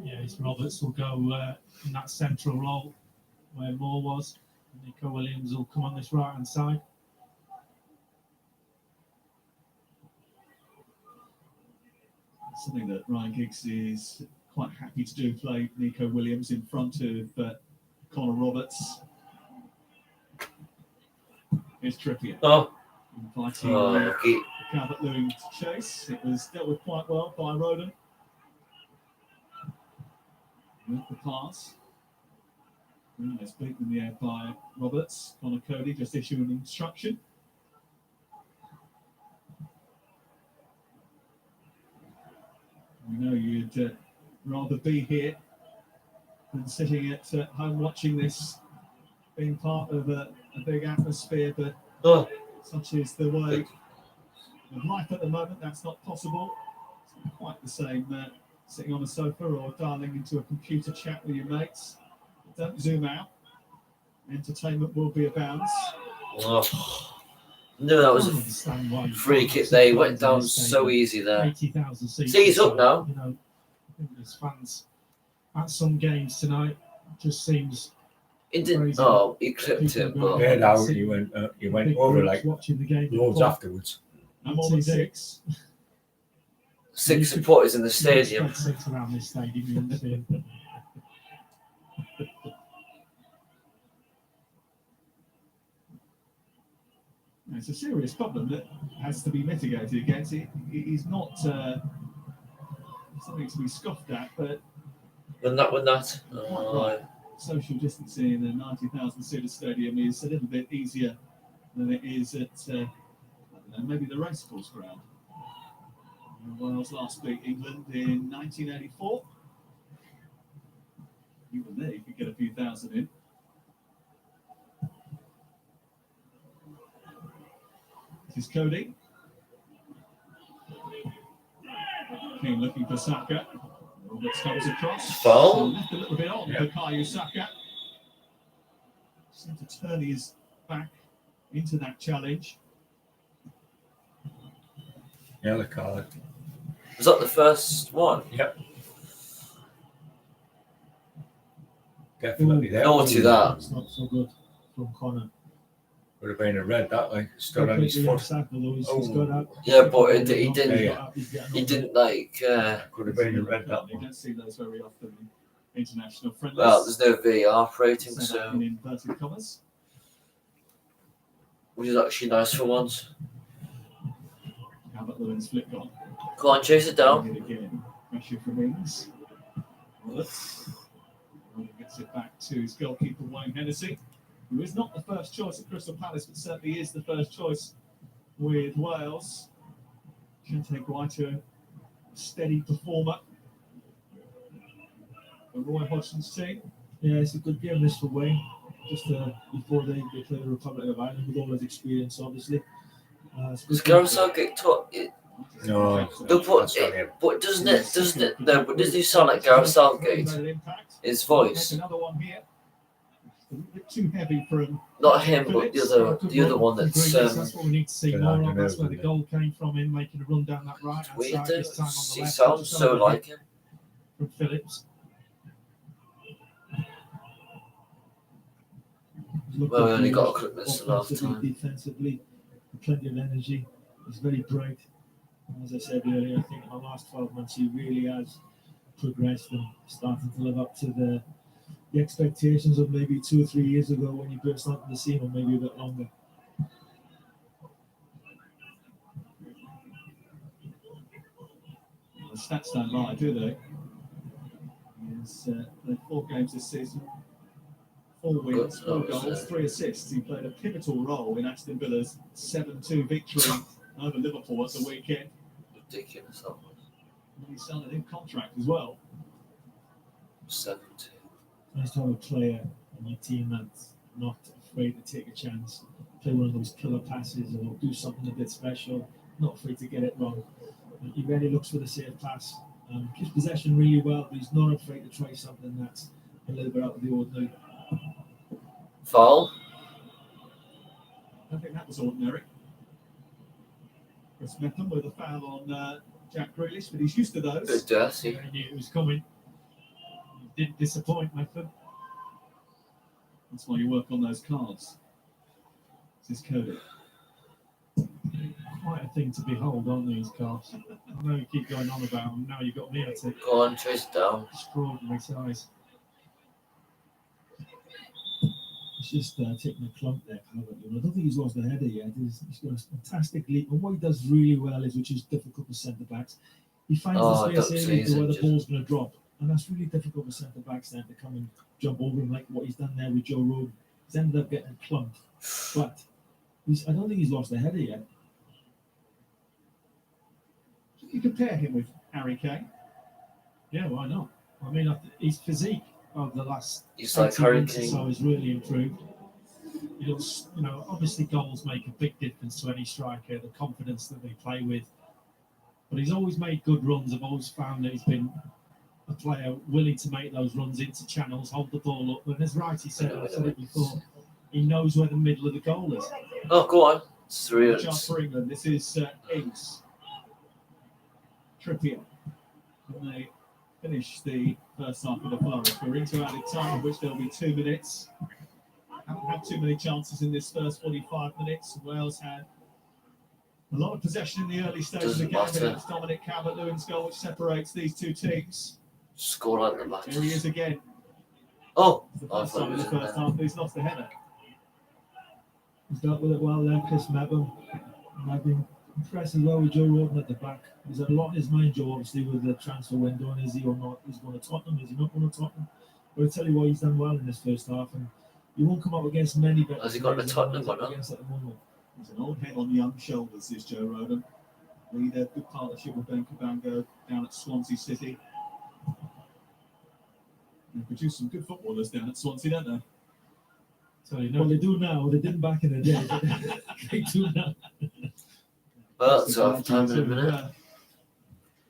Yes, Roberts will go in that central role where Moore was. Nico Williams will come on this right-hand side. Something that Ryan Giggs is quite happy to do, play Nico Williams in front of Connor Roberts. Here's Trippier. Inviting lucky. Calvert-Lewin to chase. It was dealt with quite well by Roden. With the pass. It's beaten in the air by Roberts. Connor Cody just issuing an instruction. We know you'd rather be here than sitting at home watching this, being part of a big atmosphere, but such is the way of life at the moment. That's not possible. It's not quite the same sitting on a sofa or dialing into a computer chat with your mates. Don't zoom out. Entertainment will be abounds. No, that was a free kick. They went down so easy there. 80,000 seats. See, he's up now. You know, I think there's fans at some games tonight. Just seems. He didn't. Oh, he clipped it, but Yeah, now you went over like watching the game. loads afterwards. No more than 6. 6 supporters in the stadium. Six around this stadium. You see. It's a serious problem that has to be mitigated against. It is not something to be scoffed at, but When that. social distancing in a 90,000 seater stadium is a little bit easier than it is at I don't know, maybe the racecourse ground. Wales last beat England in 1984. Even there, you could get a few thousand in. This is Cody. King looking for Saka. Roberts comes across. Foul. Left a little bit on for Bukayo Saka. Seemed to turn his back into that challenge. Yellow card. Was that the first one? Yep. Definitely there. Naughty that. It's not so good from Connor. Would have been a red that like stood on his foot. Yeah, but he didn't. Yeah. He didn't like. Could have been a red that You one. don't see those very often in international friendlies. Well, there's no VAR rating, Set up in so inverted commas. which is actually nice for once. Calvert-Lewin's flicked on. Go on, chase it down. It again. Pressure from Ings. Roberts. Gets it back to his goalkeeper, Wayne Hennessy, who is not the first choice at Crystal Palace, but certainly is the first choice with Wales. Chante Guaita, a steady performer. The Roy Hodgson's team. Yeah, it's a good game this for Wayne. Just before they play the Republic of Ireland with all his experience, obviously. It's a good Does game. Gareth Southgate talk? No, But doesn't it? No, but doesn't he sound like Gareth Southgate? His voice, Another one here. A little bit too heavy for him. not him, but the other one that's That's what we need to see Yeah, more I of. don't That's know, where the goal came from, him making a run down that right hand weird. side. This time on the He left. sounds so like him. From Phillips. Well, we only got a clip this last Offensively, time. defensively, plenty of energy. He's very bright. As I said earlier, I think in the last 12 months he really has progressed and starting to live up to the expectations of maybe 2 or 3 years ago when he burst onto the scene, or maybe a bit longer. The stats don't lie, do they? He's played 4 games this season, 4 wins, Good, 4 that was goals, 3 assists. He played a pivotal role in Aston Villa's 7-2 victory over Liverpool at the weekend. Ridiculous, that was. And he signed a new contract as well. 7-2. Nice to have a player on your team that's not afraid to take a chance, play one of those killer passes or do something a bit special, not afraid to get it wrong. He really looks for the safe pass, keeps possession really well, but he's not afraid to try something that's a little bit out of the ordinary. Foul. I think that was ordinary. Chris Metham with a foul on Jack Grealish, but he's used to those. Bit dirty. I knew it was coming. He didn't disappoint, Method. That's why you work on those cards. This is Cody. Quite a thing to behold, aren't these cards? I know you keep going on about them. Now you've got me at it. Go on, chase it down. Extraordinary size. He's just taking a clump there, Calvert. I don't think he's lost the header yet. He's got a fantastic leap. And what he does really well is, which is difficult for centre backs, he finds the space early to where the ball's going to drop. And that's really difficult for centre backs then to come and jump over him like what he's done there with Joe Roden. He's ended up getting clumped. But I don't think he's lost the header yet. You compare him with Harry Kane. Yeah, why not? I mean, his physique over the last He's like 18 Harry months or Kane. so has really improved. He looks, obviously goals make a big difference to any striker, the confidence that they play with. But he's always made good runs. I've always found that he's been a player willing to make those runs into channels, hold the ball up. And as Righty said, I've said it before, he knows where the middle of the goal is. Oh, go on. It's 3 Chance for England. This is Ings. Trippier. And they finish the first half with a flourish. We're into added time, in which there'll be 2 minutes. Haven't had too many chances in this first 45 minutes. Wales had a lot of possession in the early stages of the game, but it's Dominic Calvert-Lewin's goal which separates these two teams. Score like the match. Here he is again. Oh, It's the I first thought time it in was the in first there. half, but he's lost the header. He's dealt with it well there, Chris Metham. And I've been impressed as well with Joe Roden at the back. He's had a lot in his mind, Joe, obviously, with the transfer window, and is he or not? He's going to Tottenham, is he not going to Tottenham? But I tell you what, he's done well in this first half, and you won't come up against many better Has he got the players than Tottenham he's or up not? against at the moment. He's an old head on young shoulders, is Joe Roden. Leader, good partnership with Ben Cabango down at Swansea City. They produce some good footballers down at Swansea, don't they? So you Well, know, they do now. They didn't back in the day, but they do now. Well, it's half time in a minute.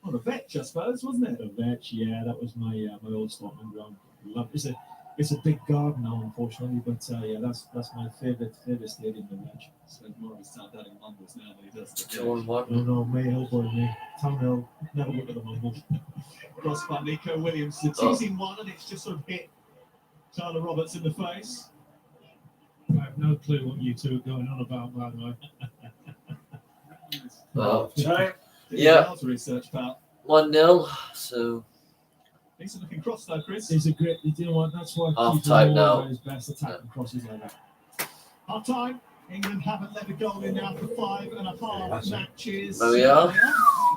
Well, the Vetch, I suppose, wasn't it? The Vetch, yeah, that was my old Scotland ground. Love it's a big garden now, unfortunately, but yeah, that's my favourite stadium, the Vetch. Spends more of his time down in Mumbles now than he does It's the 2-1. No, Mayhill, boy, me. Townhill, never go to the Mumbles. Cross by Nico Williams. The teasing one, and it's just sort of hit Tyler Roberts in the face. I have no clue what you two are going on about, by the way. Well, Time. Yeah. Research, pal. 1-0. So, Decent looking cross though, Chris. It's a great, you know what, that's why Half Keith time Moore now. is best attacking crosses like that. Half time. England haven't let a goal in now for 5.5 matches. There we are.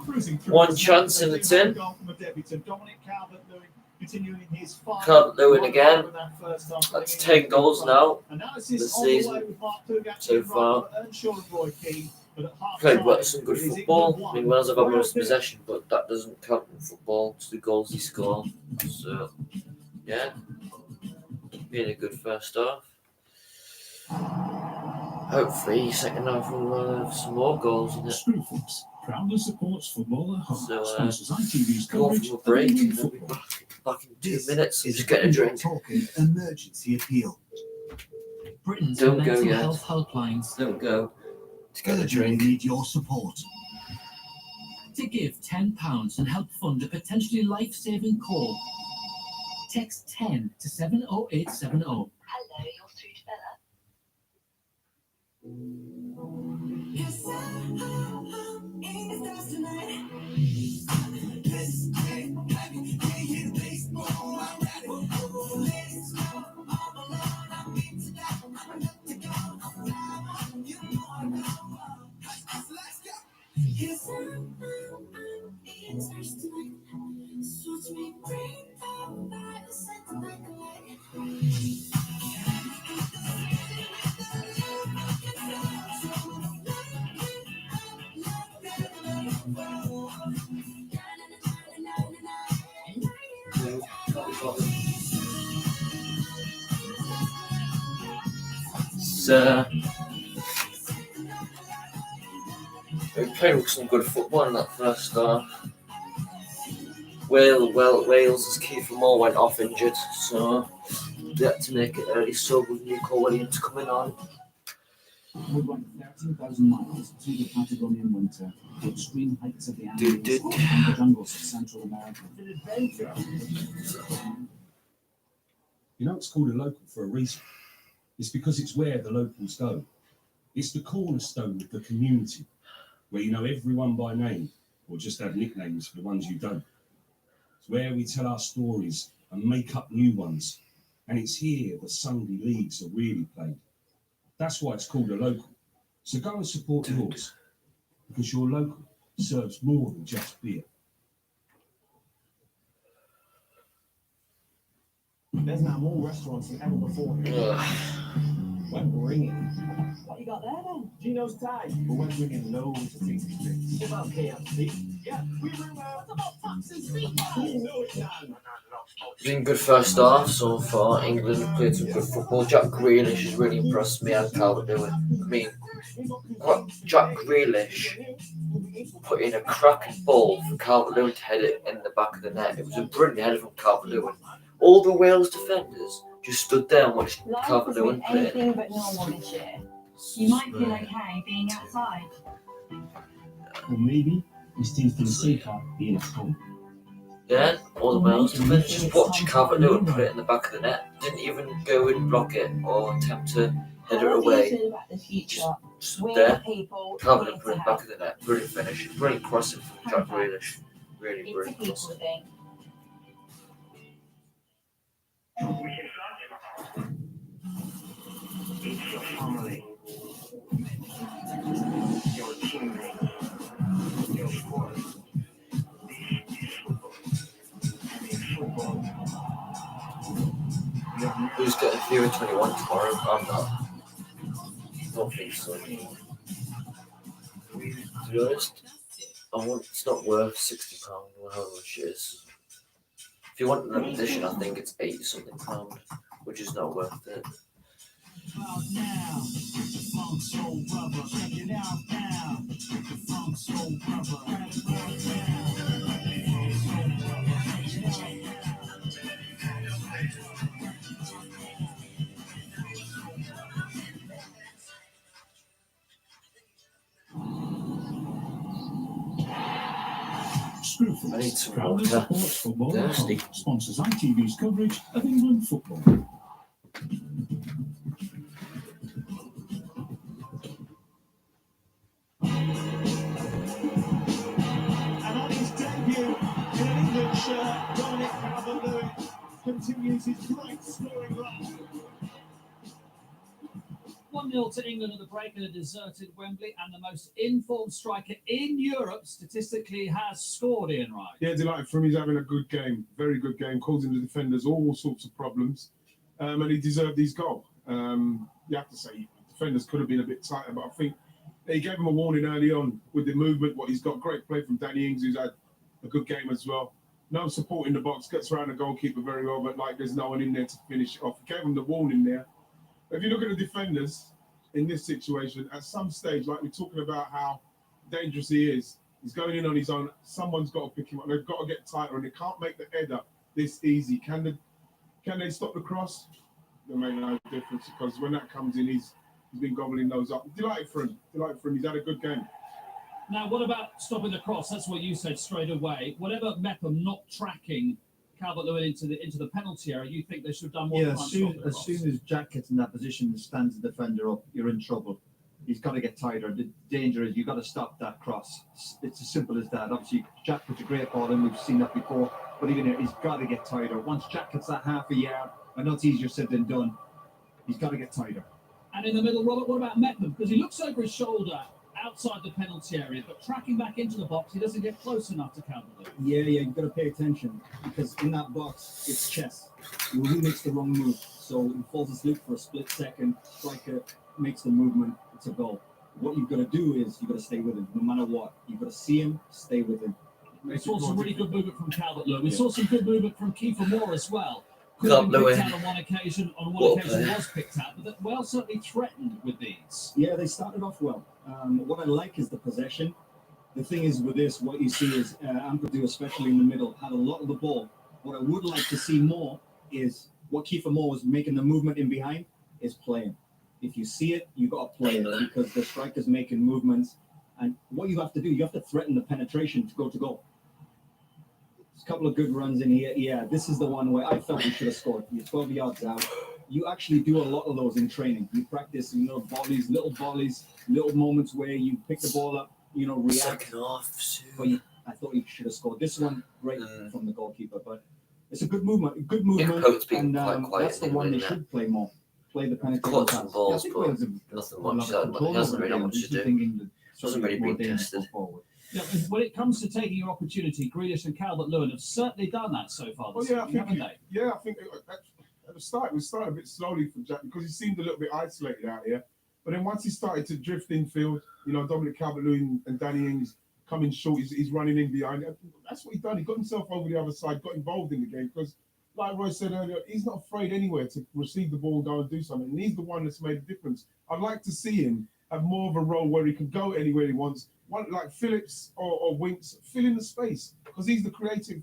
Cruising through. One chance in the tin. Goal from a debutant. Dominic Calvert-Lewin continuing his fight. Calvert-Lewin again. With that first half, That's putting 10 goals now Analysis this on the way season with Mark Pugach so in far. right, Earnshaw and Roy Keane, but at half Played time, well, some good it is football. England I mean, 1, Wales have got most Wales 0. possession, but that doesn't count in football. It's the goals they score. So, yeah, being a good first half. Hopefully, second half will have some more goals in it. Screwfix proudly supports football at home. So, Sponsors ITV's Go coverage for a of break England and then be football. back in 2 This minutes. is Just get a drink. Talking emergency appeal. Britain's Don't go mental yet. health helplines. Don't go. Just get a Urgently drink. need your support. To give £10 and help fund a potentially life-saving call, text 10 to 70870. Hello, you're through to Bella. we played with some good football in that first half. Wales' Kiefer Moore went off injured, so they had to make it early sub with Nico Williams coming on. Would run 13,000 miles through the Patagonian winter, the extreme heights of the Andes, and the jungles of Central America. You know it's called a local for a reason. It's because it's where the locals go. It's the cornerstone of the community, where you know everyone by name, or just have nicknames for the ones you don't. It's where we tell our stories and make up new ones. And it's here the Sunday leagues are really played. That's why it's called a local. So go and support yours, because your local serves more than just beer. There's now more restaurants than ever before. We're bringing. What you got there then? Gino's Thai. But we're bringing loads of tasty things. What about KFC? Yeah, we bring What about Fox and Speed? You know it, Dan. Been good first half so far. England have played some good football. Jack Grealish has really impressed me and Calvert-Lewin. I mean, what Jack Grealish put in a cracking ball for Calvert-Lewin to head it in the back of the net. It was a brilliant header from Calvert-Lewin. All the Wales defenders just stood there and watched Calvert-Lewin play it. Anything but normal this year. You might feel okay being outside. Or maybe this team's for the sake of being at home. Yeah, all the Wales defenders just watched Calvert-Lewin put it in the back of the net. Didn't even go and block it or attempt to head it away. Just stood there. Calvert-Lewin put it in the back of the net. Brilliant finish. Brilliant crossing from Jack Grealish. Really brilliant crossing. It's your family, your teammates, your sport. This is football. And in football, Who's getting FIFA 21 tomorrow? I'm not. Don't think so. To be honest, it's not worth £60 or however much it is. If you want an edition, I think it's £80 something, which is not worth it. Now, the funk soul brother, check it out now. The funk soul brother, I need some Proudly water. supports Football at Thirsty. Home. Sponsors ITV's coverage of England football. And on his debut in an England shirt, Dominic Calvert-Lewin continues his great scoring run. 1-0 to England at the break in a deserted Wembley, and the most informed striker in Europe statistically has scored, Ian Wright. Yeah, delighted for him. He's having a good game, very good game, causing the defenders all sorts of problems, and he deserved his goal. You have to say, defenders could have been a bit tighter, but I think he gave him a warning early on with the movement, what he's got. Great play from Danny Ings, who's had a good game as well. No support in the box, gets around the goalkeeper very well, but like there's no one in there to finish it off. Gave him the warning there. If you look at the defenders in this situation, at some stage, like we're talking about how dangerous he is, he's going in on his own. Someone's got to pick him up. They've got to get tighter, and they can't make the header this easy. Can they stop the cross? They make no difference, because when that comes in, he's been gobbling those up. Delighted for him. He's had a good game. Now, what about stopping the cross? That's what you said straight away. Whatever Mepham not tracking Calvert-Lewin into the penalty area, you think they should have done more? Yeah, as soon as Jack gets in that position and stands the defender up, you're in trouble. He's got to get tighter. The danger is you've got to stop that cross. It's as simple as that. Obviously, Jack puts a great ball in. We've seen that before. But even here, he's got to get tighter. Once Jack gets that half a yard, I know it's easier said than done. He's got to get tighter. And in the middle, Robert, what about Mepham? Because he looks over his shoulder outside the penalty area, but tracking back into the box, he doesn't get close enough to Calvert-Lewin. Yeah, you've got to pay attention, because in that box, it's chess. Who makes the wrong move? So he falls asleep for a split second, striker makes the movement, it's a goal. What you've got to do is you've got to stay with him, no matter what. You've got to see him, stay with him. We saw some really good movement from Calvert-Lewin. We saw some good movement from Kiefer Moore as well. Could Can't have blow been it. picked out on one occasion. On What a one occasion, player. was picked out, but that Wales certainly threatened with these. Yeah, they started off well. What I like is the possession. The thing is with this, what you see is Ampadu, especially in the middle, had a lot of the ball. What I would like to see more is what Kiefer Moore was making the movement in behind is playing. If you see it, you got to play it because the striker's making movements. And what you have to do, you have to threaten the penetration to go to goal. There's a couple of good runs in here. Yeah, this is the one where I felt we should have scored. You're 12 yards out. You actually do a lot of those in training. You practice, volleys, little moments where you pick the ball up, react. Second half, But I thought you should have scored. This one, great from the goalkeeper, but it's a good movement. Good movement. Pope's been and quite quiet that's the one they anyway, should play more. Play the penetration Caught some pass. balls, I think but Wales have nothing got a much. lot of control He hasn't over really the got much game. to Just do. thinking that Hasn't really more been dangerous tested. forward. Yeah, when it comes to taking your opportunity, Grealish and Calvert-Lewin have certainly done that so far Well, this yeah, I season, think. haven't they? Yeah, I think at the start we started a bit slowly for Jack because he seemed a little bit isolated out here. But then once he started to drift infield, Dominic Calvert-Lewin and Danny Ings coming short, he's running in behind. That's what he done. He got himself over the other side, got involved in the game because, like Roy said earlier, he's not afraid anywhere to receive the ball and go and do something. And he's the one that's made a difference. I'd like to see him have more of a role where he can go anywhere he wants. One like Phillips or Winks, fill in the space because he's the creative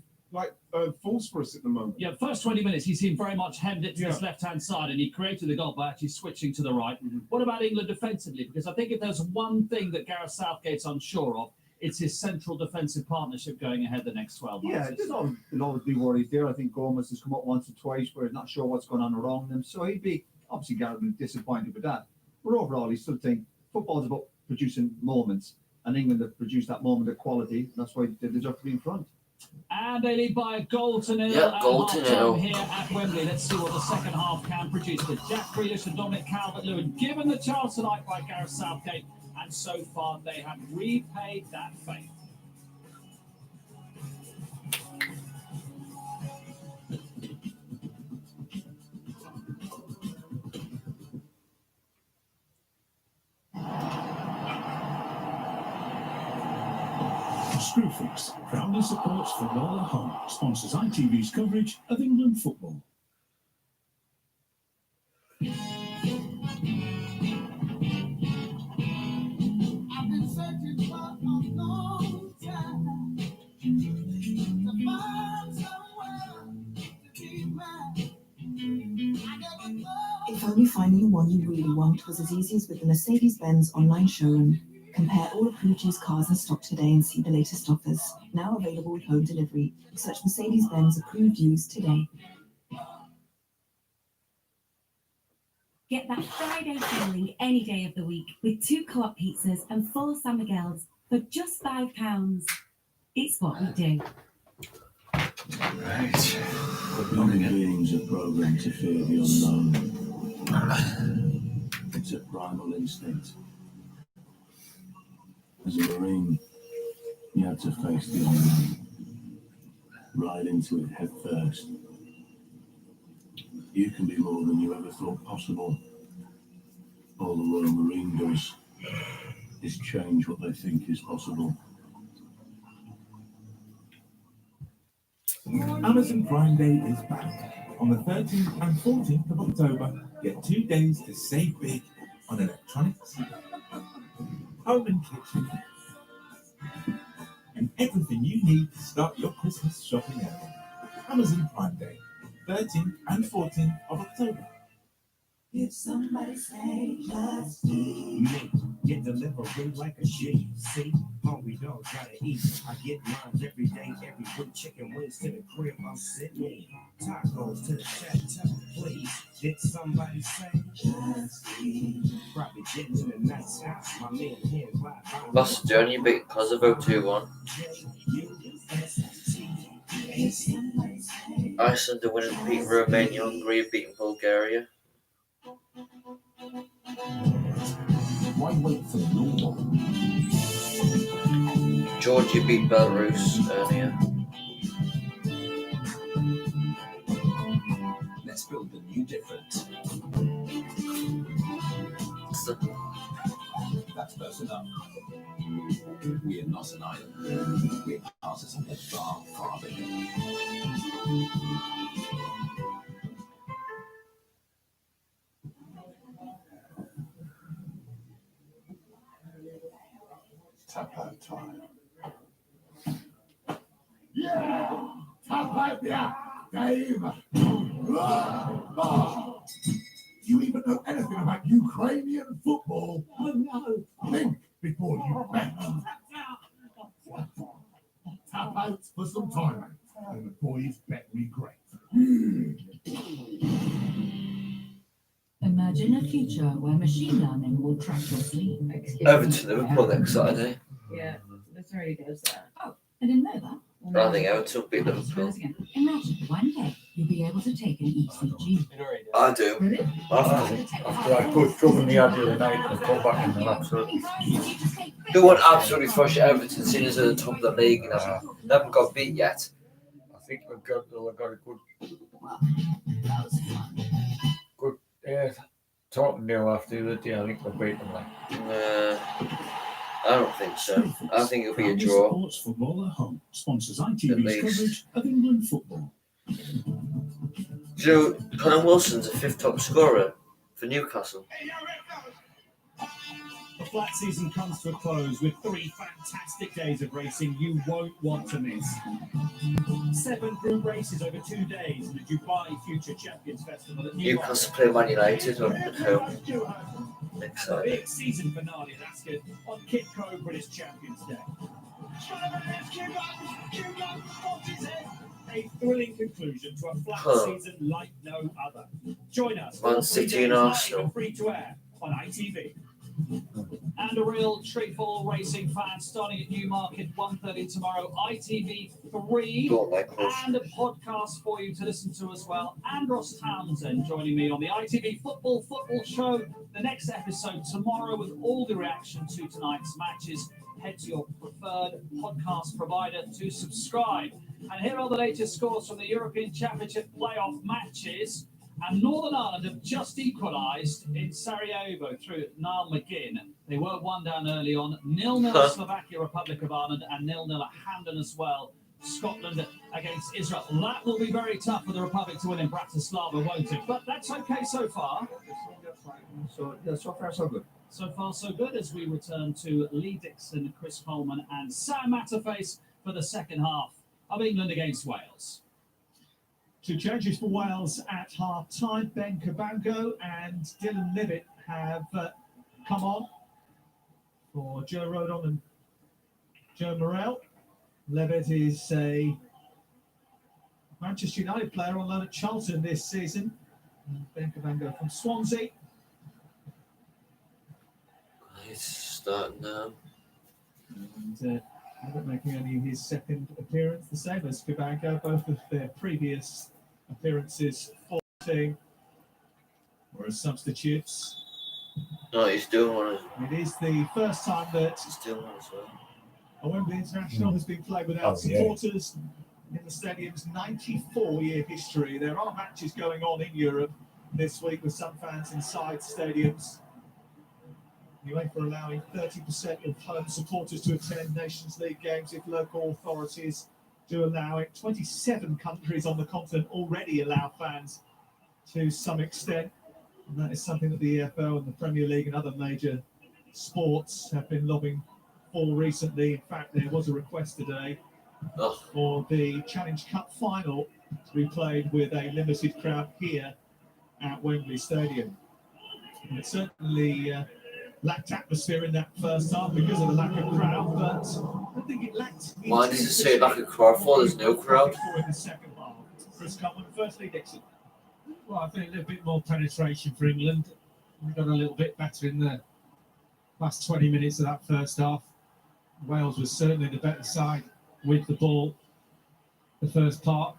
force for us at the moment. Yeah, first 20 minutes, he seemed very much hemmed it to his left-hand side, and he created the goal by actually switching to the right. What about England defensively? Because I think if there's one thing that Gareth Southgate's unsure of, it's his central defensive partnership going ahead the next 12 months. Yeah, there'll always be worries there. I think Gomez has come up once or twice where he's not sure what's going on around him. So he'd be, obviously, Gareth would be disappointed with that. But overall, he still think football's about producing moments. And England have produced that moment of quality. That's why they deserve to be in front. And they lead by a goal to nil. Yeah, goal to nil. Here at Wembley. Let's see what the second half can produce with Jack Grealish and Dominic Calvert-Lewin given the chance tonight by Gareth Southgate. And so far, they have repaid that faith. Screwfix proudly supports Football at Home, sponsors ITV's coverage of England football. I've been searching for a long time to find somewhere to be mine. If only finding the one you really want was as easy as with the Mercedes-Benz online showroom. Compare all approved used cars in stock today and see the latest offers. Now available with home delivery. Search Mercedes-Benz approved used today. Get that Friday feeling any day of the week with 2 Co-op pizzas and 4 San Miguel's for just £5. It's what we do. Right. Human beings are programmed to fear the unknown. It's a primal instinct. As a Marine, you had to face the unknown. Ride into it head first. You can be more than you ever thought possible. All the Royal Marine does is change what they think is possible. Amazon Prime Day is back. On the 13th and 14th of October, get 2 days to save big on electronics, home and kitchen, and everything you need to start your Christmas shopping early. Amazon Prime Day, 13th and 14th of October. If somebody say just eat, Get delivery like a G. See, hungry dogs gotta eat. I get mine every day, every week. Chicken wings to the crib, I'm sitting. Tacos to the chateau, please. Did somebody say just eat? Probably getting to the nice house. My man here, Macedonia beat Kosovo 2-1. Iceland are winning, beating Romania. Hungary beating Bulgaria. Why wait for the normal? Georgia beat Belarus earlier. Let's build a new difference. That's close enough. We are not an island. We're part of something far, far bigger. Tap out time. Yeah! Tap out, yeah! Dave! Do you even know anything about Ukrainian football? Oh no. Think before you bet. Tap out for some time, and the boys bet regret. Imagine a future where machine learning will track your sleep. Everton Liverpool next Saturday. Yeah, that's where he goes there. Oh, I didn't know that. I think Everton will beat Liverpool. Imagine one day you'll be able to take an ECG. I do. After I put trouble in the head the other night and come back in the absolutely. Who won absolutely thrash Everton, seeing as they're at the top of the league and they haven't got beat yet. I think they've got a good talking now after the other day. I think they'll beat them. I don't think so. I think it'll be a draw. Sports Football at Home sponsors ITV's coverage of England football. Do you know Callum Wilson's the 5th top scorer for Newcastle? The flat season comes to a close with 3 fantastic days of racing you won't want to miss. 7 group races over 2 days in the Dubai Future Champions Festival at Newcastle play Man United at home next The Saturday. big season finale at Ascot on Kidco British Champions Day. A thrilling conclusion to a flat season like no other. Join us. Man all 3 City days and live Arsenal. and free to air on ITV. And a real treat for all racing fans starting at Newmarket 1:30 tomorrow. ITV3 Don't like us. and a podcast for you to listen to as well. And Ross Townsend joining me on the ITV Football Show. The next episode tomorrow with all the reaction to tonight's matches. Head to your preferred podcast provider to subscribe. And here are the latest scores from the European Championship playoff matches. And Northern Ireland have just equalised in Sarajevo through Niall McGinn. They were 1 down early on. 0-0 at Slovakia, Republic of Ireland, and 0-0 at Hampden as well. Scotland against Israel. That will be very tough for the Republic to win in Bratislava, won't it? But that's okay so far. So far so good. So far so good as we return to Lee Dixon, Chris Coleman and Sam Matterface for the second half of England against Wales. 2 changes for Wales at half-time. Ben Cabango and Dylan Levitt have come on for Joe Rodon and Joe Morrell. Levitt is a Manchester United player on loan at Charlton this season. And Ben Cabango from Swansea. He's starting now. And Levitt making only his second appearance, the same as Cabango. Both of their previous appearances for the team or as substitutes. No, he's doing one. It is the first time that He's doing one as well. a Wembley International has been played without supporters in the stadium's 94-year history. There are matches going on in Europe this week with some fans inside stadiums. UEFA allowing 30% of home supporters to attend Nations League games if local authorities do allow it. 27 countries on the continent already allow fans to some extent. And that is something that the EFL and the Premier League and other major sports have been lobbying for recently. In fact, there was a request today for the Challenge Cup final to be played with a limited crowd here at Wembley Stadium. And it certainly lacked atmosphere in that first half because of the lack of crowd, but I think it lacked. Why does it say lack of crowd for? There's no crowd. In the second half, Chris Coleman, firstly Dixon. Well, I think a little bit more penetration for England. We got a little bit better in the last 20 minutes of that first half. Wales was certainly the better side with the ball the first part.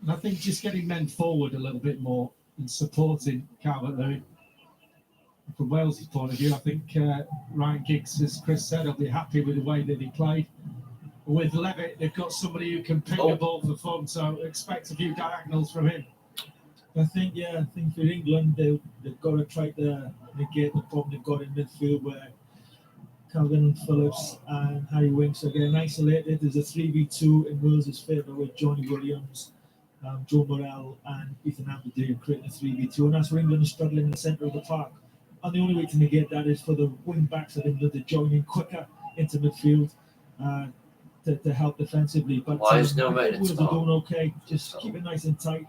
And I think just getting men forward a little bit more and supporting Calvert-Lewin. From Wales' point of view, I think Ryan Giggs, as Chris said, will be happy with the way that he played. With Levitt, they've got somebody who can pick the ball for fun, so expect a few diagonals from him. I think for England, they've got to try to negate the problem they've got in midfield where Calvin Phillips and Harry Winks are getting isolated. There's a 3v2 in Wales' favour with Johnny Williams, Joe Morrell and Ethan Ampadu creating a 3v2, and that's where England is struggling in the centre of the park. And the only way to negate that is for the wing backs of England to join in quicker into midfield to help defensively. But Why is no I think rating Wales are tomorrow? doing okay. Just keep it nice and tight.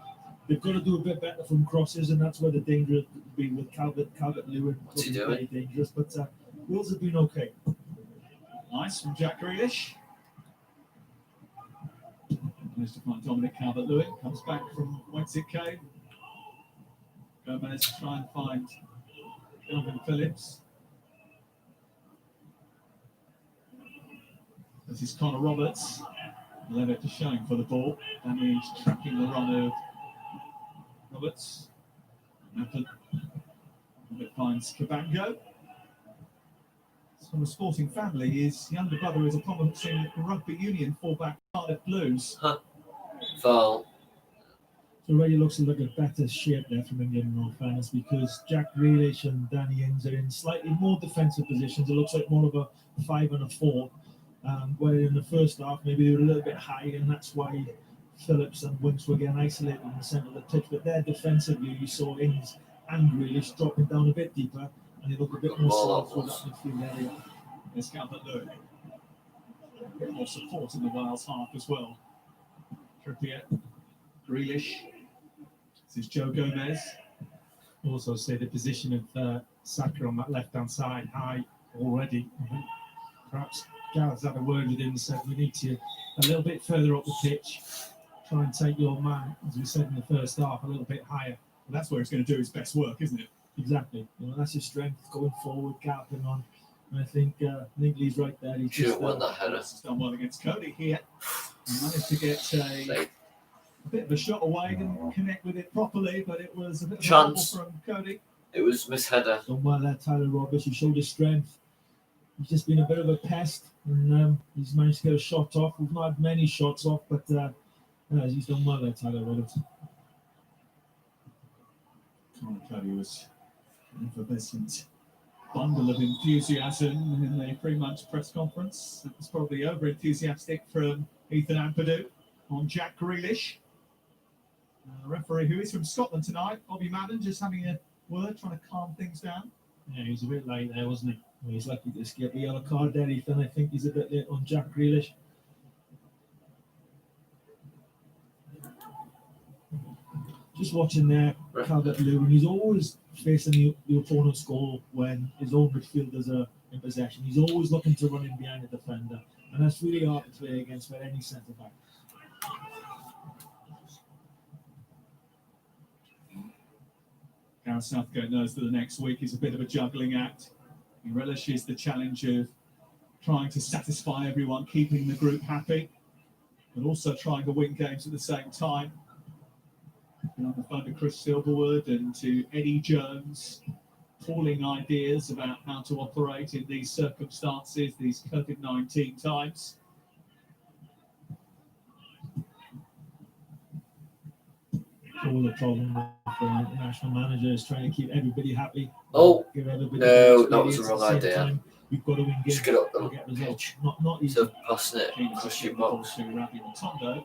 They've got to do a bit better from crosses, and that's where the danger will be with Calvert-Lewin. What's he Very doing? dangerous, but Wales have been okay. Nice from Jack Grealish. Managed to find Dominic Calvert-Lewin. Comes back from whence it came. Gomez to try and find Calvin Phillips. This is Connor Roberts. Levitt is showing for the ball. That means tracking the run of Roberts. Levitt finds Cabango. From a sporting family, his younger brother is a promising rugby union fullback, Cardiff Blues. Foul. So already looks like a better shape there from England in all fairness, because Jack Grealish and Danny Ings are in slightly more defensive positions. It looks like more of a 5 and a 4. Where in the first half maybe they were a little bit high, and that's why Phillips and Winks were getting isolated in the centre of the pitch. But there defensively, you saw Ings and Grealish dropping down a bit deeper, and they look a bit more solid through that midfield area. There's Calvert-Lewin. A bit more support in the Wales half as well. Trippier, Grealish. This is Joe Gomez. Also say the position of Saka on that left-hand side high already. Perhaps Gareth's had a word with him and said we need to a little bit further up the pitch, try and take your man, as we said in the first half, a little bit higher. Well, that's where he's going to do his best work, isn't it? Exactly. That's his strength, going forward, galloping on. And I think Lee's right there. He's Should have just, won that header. He's done well against Cody here. He managed to get a bit of a shot away, didn't connect with it properly, but it was a bit of a Chance. bubble from Cody. It was Miss Header. Done well there, Tyler Roberts. He showed his strength. He's just been a bit of a pest, and he's managed to get a shot off. We've not had many shots off, but he's done well there, Tyler Roberts. Conor Cody was an effervescent bundle of enthusiasm in the pre-match press conference. It was probably over-enthusiastic from Ethan Ampadu on Jack Grealish. The referee, who is from Scotland tonight, Bobby Madden, just having a word, trying to calm things down. Yeah, he was a bit late there, wasn't he? Well, he's lucky to escape the yellow card there, Ethan. I think he's a bit late on Jack Grealish. Just watching there, Calvert-Lewin, he's always facing the opponent's goal when his own midfielders are in possession. He's always looking to run in behind the defender, and that's really hard to play against for any centre-back. Gareth Southgate knows that the next week is a bit of a juggling act. He relishes the challenge of trying to satisfy everyone, keeping the group happy, but also trying to win games at the same time. Been on the phone to Chris Silverwood and to Eddie Jones, pooling ideas about how to operate in these circumstances, these COVID-19 times. All the problem with the national manager is trying to keep everybody happy. Oh, give everybody no, good that was the experience wrong at the same idea. time. We've got to win games. Just get up to the get results. pitch. Not easy. So passing it across your box. To Ravi Matondo.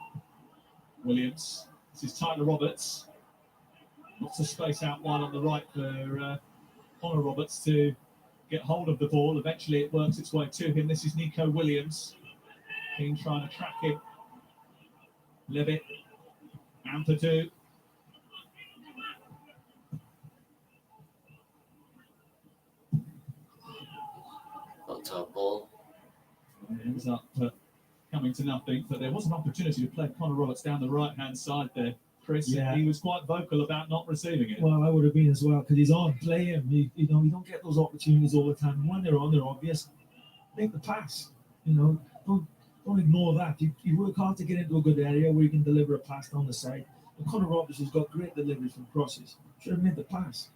Williams. This is Tyler Roberts. Lots of space out wide on the right for Connor Roberts to get hold of the ball. Eventually it works its way to him. This is Nico Williams. King trying to track him. Levitt. Ampadu. Not top ball. It ends up coming to nothing, but there was an opportunity to play Connor Roberts down the right-hand side there, Chris. Yeah. He was quite vocal about not receiving it. Well, I would have been as well, because he's on. Play him. You don't get those opportunities all the time. When they're on, they're obvious. Make the pass. Don't ignore that. You work hard to get into a good area where you can deliver a pass down the side. And Connor Roberts has got great delivery from crosses. Should have made the pass.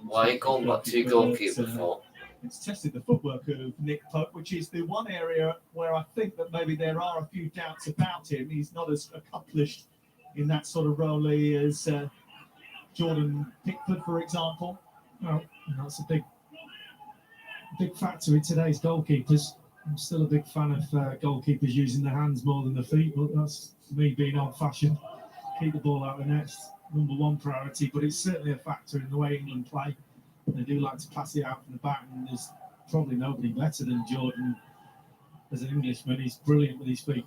Why are you going back to your goalkeeper for? It's tested the footwork of Nick Pope, which is the one area where I think that maybe there are a few doubts about him. He's not as accomplished in that sort of role as Jordan Pickford, for example. Well, that's a big factor in today's goalkeepers. I'm still a big fan of goalkeepers using their hands more than their feet, but that's me being old-fashioned. Keep the ball out of the net, number one priority, but it's certainly a factor in the way England play. They do like to pass it out from the back, and there's probably nobody better than Jordan as an Englishman. He's brilliant with his feet.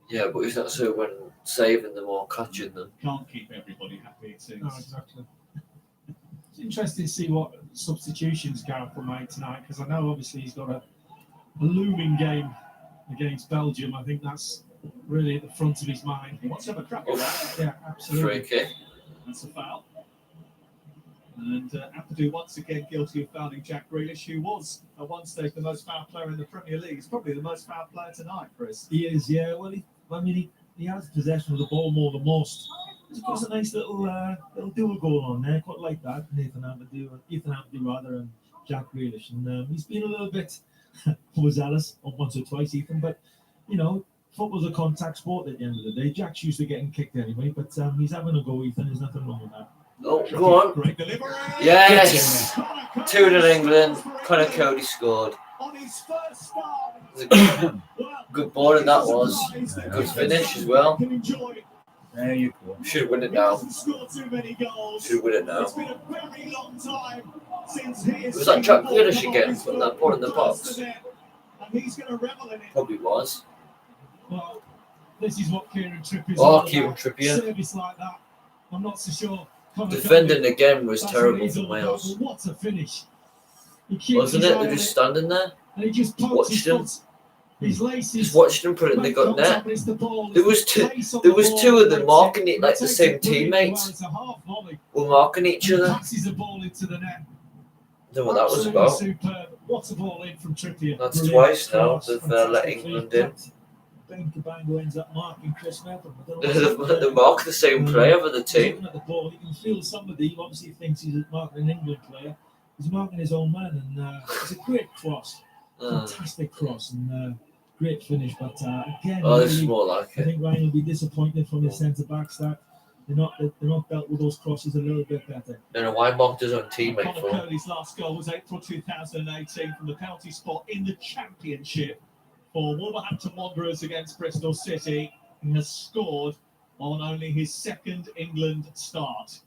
Yeah, but he's not so when saving them or catching them. Can't keep everybody happy, it seems. No, exactly. It's interesting to see what substitutions Gareth will make tonight, because I know obviously he's got a looming game against Belgium. I think that's really at the front of his mind. He wants to have a crack at that. Yeah, absolutely. Free kick. That's a foul. And Ampadu once again guilty of fouling Jack Grealish, who was at one stage the most foul player in the Premier League. He's probably the most foul player tonight, Chris. He is, yeah. Well, he has possession of the ball more than most. He's got a nice little dual goal on there, quite like that. Ethan Ampadu rather, and Jack Grealish. And he's been a little bit overzealous on once or twice, Ethan. But you know, football's a contact sport at the end of the day. Jack's used to getting kicked anyway, but he's having a go, Ethan. There's nothing wrong with that. Oh, go on. Great delivery. Yes. 2-0 England. Connor Cody scored. On his first start. It was a good ball, and that was good finish as well. There you go. Should win it now. Too many goals. Should win it now. It's been a very long time since he has Was that Jack seen Grealish ball again into putting that ball in the close box? to net, and he's going to revel in it. Probably was. Well, this is what Kieran Trippier's Oh, all about. Kieran Trippier. Service like that. I'm not so sure. Connor Defending Cody, again was that's terrible what he's from all about. Wales. But what a finish. He keeps Wasn't his it? eye They're on just standing there. And he just pokes Watched his him. foot. His laces. Just watched them put it in the make gut contact, net. but it's the ball. There was It's two. the place on There the was ball. two of them Takes marking it like the takes same it brilliantly teammates. well. It's a half volley. Were marking each He other. passes the ball into the net. I don't know what that was Absolutely about. superb. What a ball in from Trippier. That's Brilliant. twice now Class. they've Fantastic let feed. England in. Ben Cabango ends up marking Chris Melton. I don't know what's They mark the same player for the team. Looking at the ball, you can feel somebody who obviously thinks he's marking an England player. He's marking his own man, and it's a great cross, fantastic cross, and great finish. But again, Oh, this is really, more like I it. think Ryan will be disappointed from his centre backs that they're not dealt with those crosses a little bit better. Don't know why mocked his own teammate Connor for him. Cody last goal was April 2018 from the penalty spot in the Championship for Wolverhampton Wanderers against Bristol City. He has scored on only his second England start.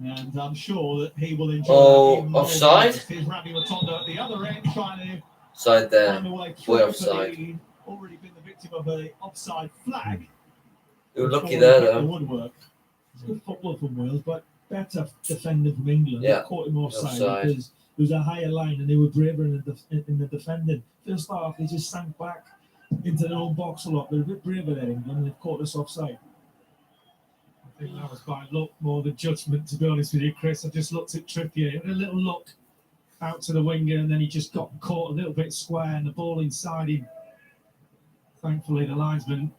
And I'm sure that he will enjoy that even more. Offside? Here's Randy Rotondo at the other end trying Side to there. find a way Boy through, but offside. he's already been the victim of an offside flag. They were lucky Before there he hit the though. woodwork. It's good football from Wales, but better defending from England. Yeah, They caught him offside, offside. because there was a higher line and they were braver in the defending. First half, they just sank back into their own box a lot. They're a bit braver there, England. They've caught us offside. I think that was by luck more than judgment, to be honest with you, Chris. I just looked at Trippier. He had a little look out to the winger, and then he just got caught a little bit square, and the ball inside him. Thankfully, the linesman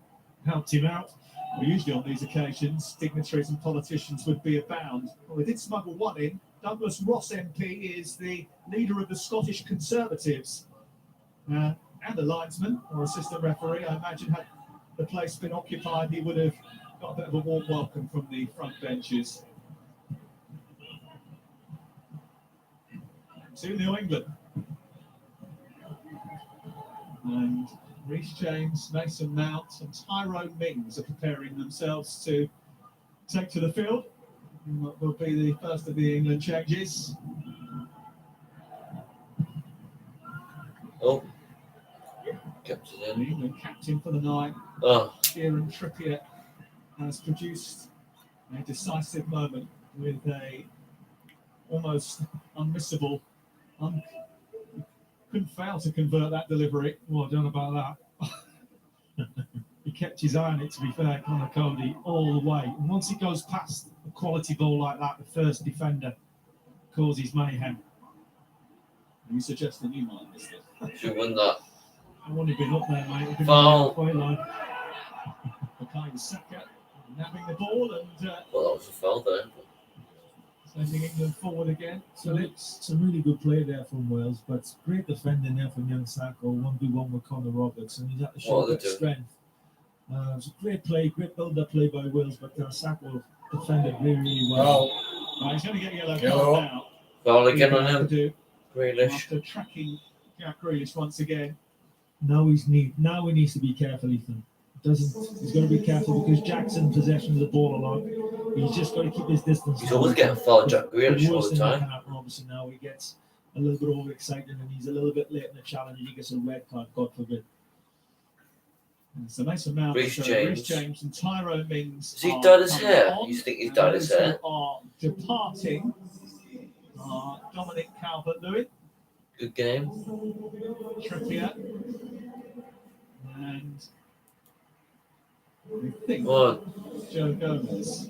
helped him out. Well, usually on these occasions, dignitaries and politicians would be abound. Well, they did smuggle one in. Douglas Ross MP is the leader of the Scottish Conservatives. And the linesman, or assistant referee, I imagine, had the place been occupied, he would have got a bit of a warm welcome from the front benches. 2-0 England. And Reece James, Mason Mount and Tyrone Mings are preparing themselves to take to the field. And that will be the first of the England changes. Oh. Kept it The in. England captain for the night, Oh. Kieran Trippier, has produced a decisive moment with a almost unmissable, couldn't fail to convert that delivery. Well done about that. He kept his eye on it, to be fair, Connor Cody, all the way. And once it goes past a quality ball like that, the first defender causes mayhem. Are you suggesting you might miss it? Should win that. I wouldn't have been up there, mate. I've been Foul. halfway line. Bukayo Saka nabbing the ball and Well, that was a foul there. sending England forward again. So it's some really good play there from Wales, but great defending there from young Sacco, 1v1 with Connor Roberts, and he's had to show What are they that doing? strength. It was a great play, great build-up play by Wales, but Sacco defended really, really well. Right, he's going to get yellow Yellow. card now. Foul again on him. Ampadu, Grealish. after tracking Jack Grealish once again. Now he needs to be careful, Ethan. He's got to be careful because Jackson possession of the ball a lot. He's just got to keep his distance. He's always getting fouled, Jack Grealish, all the time. Obviously now he gets a little bit overexcited and he's a little bit late in the challenge and he gets a red card, God forbid. So Mason Mount, Reece James. James and Tyrone Mings. Has he dyed his hair? You think he's dyed his hair? Are departing. Dominic Calvert-Lewin. Good game. Trippier. And I think Joe Gomez.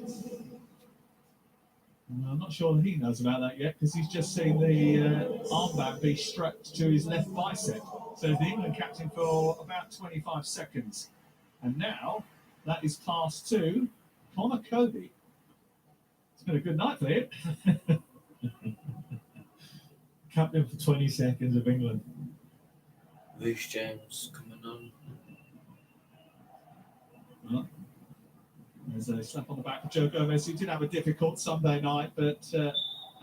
I'm not sure he knows about that yet because he's just seen the armband be strapped to his left bicep. So the England captain for about 25 seconds. And now that is passed to Connor Cody. It's been a good night for him. Captain for 20 seconds of England. Reece James coming on. Well, there's a slap on the back for Joe Gomez, who did have a difficult Sunday night, but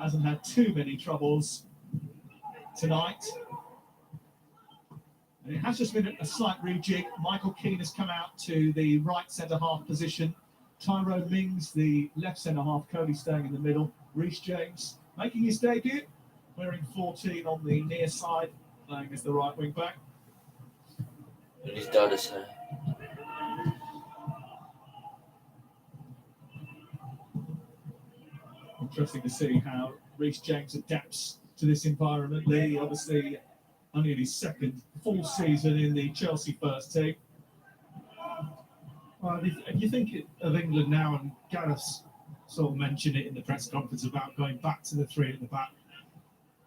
hasn't had too many troubles tonight. And it has just been a slight rejig. Michael Keane has come out to the right centre-half position. Tyrone Mings, the left centre-half. Cody staying in the middle. Reece James making his debut, wearing 14 on the near side, playing as the right wing-back. And he's dyed his hair. Interesting to see how Reece James adapts to this environment. Lee, obviously, only in his second full season in the Chelsea first team. Well, if you think of England now, and Gareth sort of mentioned it in the press conference about going back to the three at the back,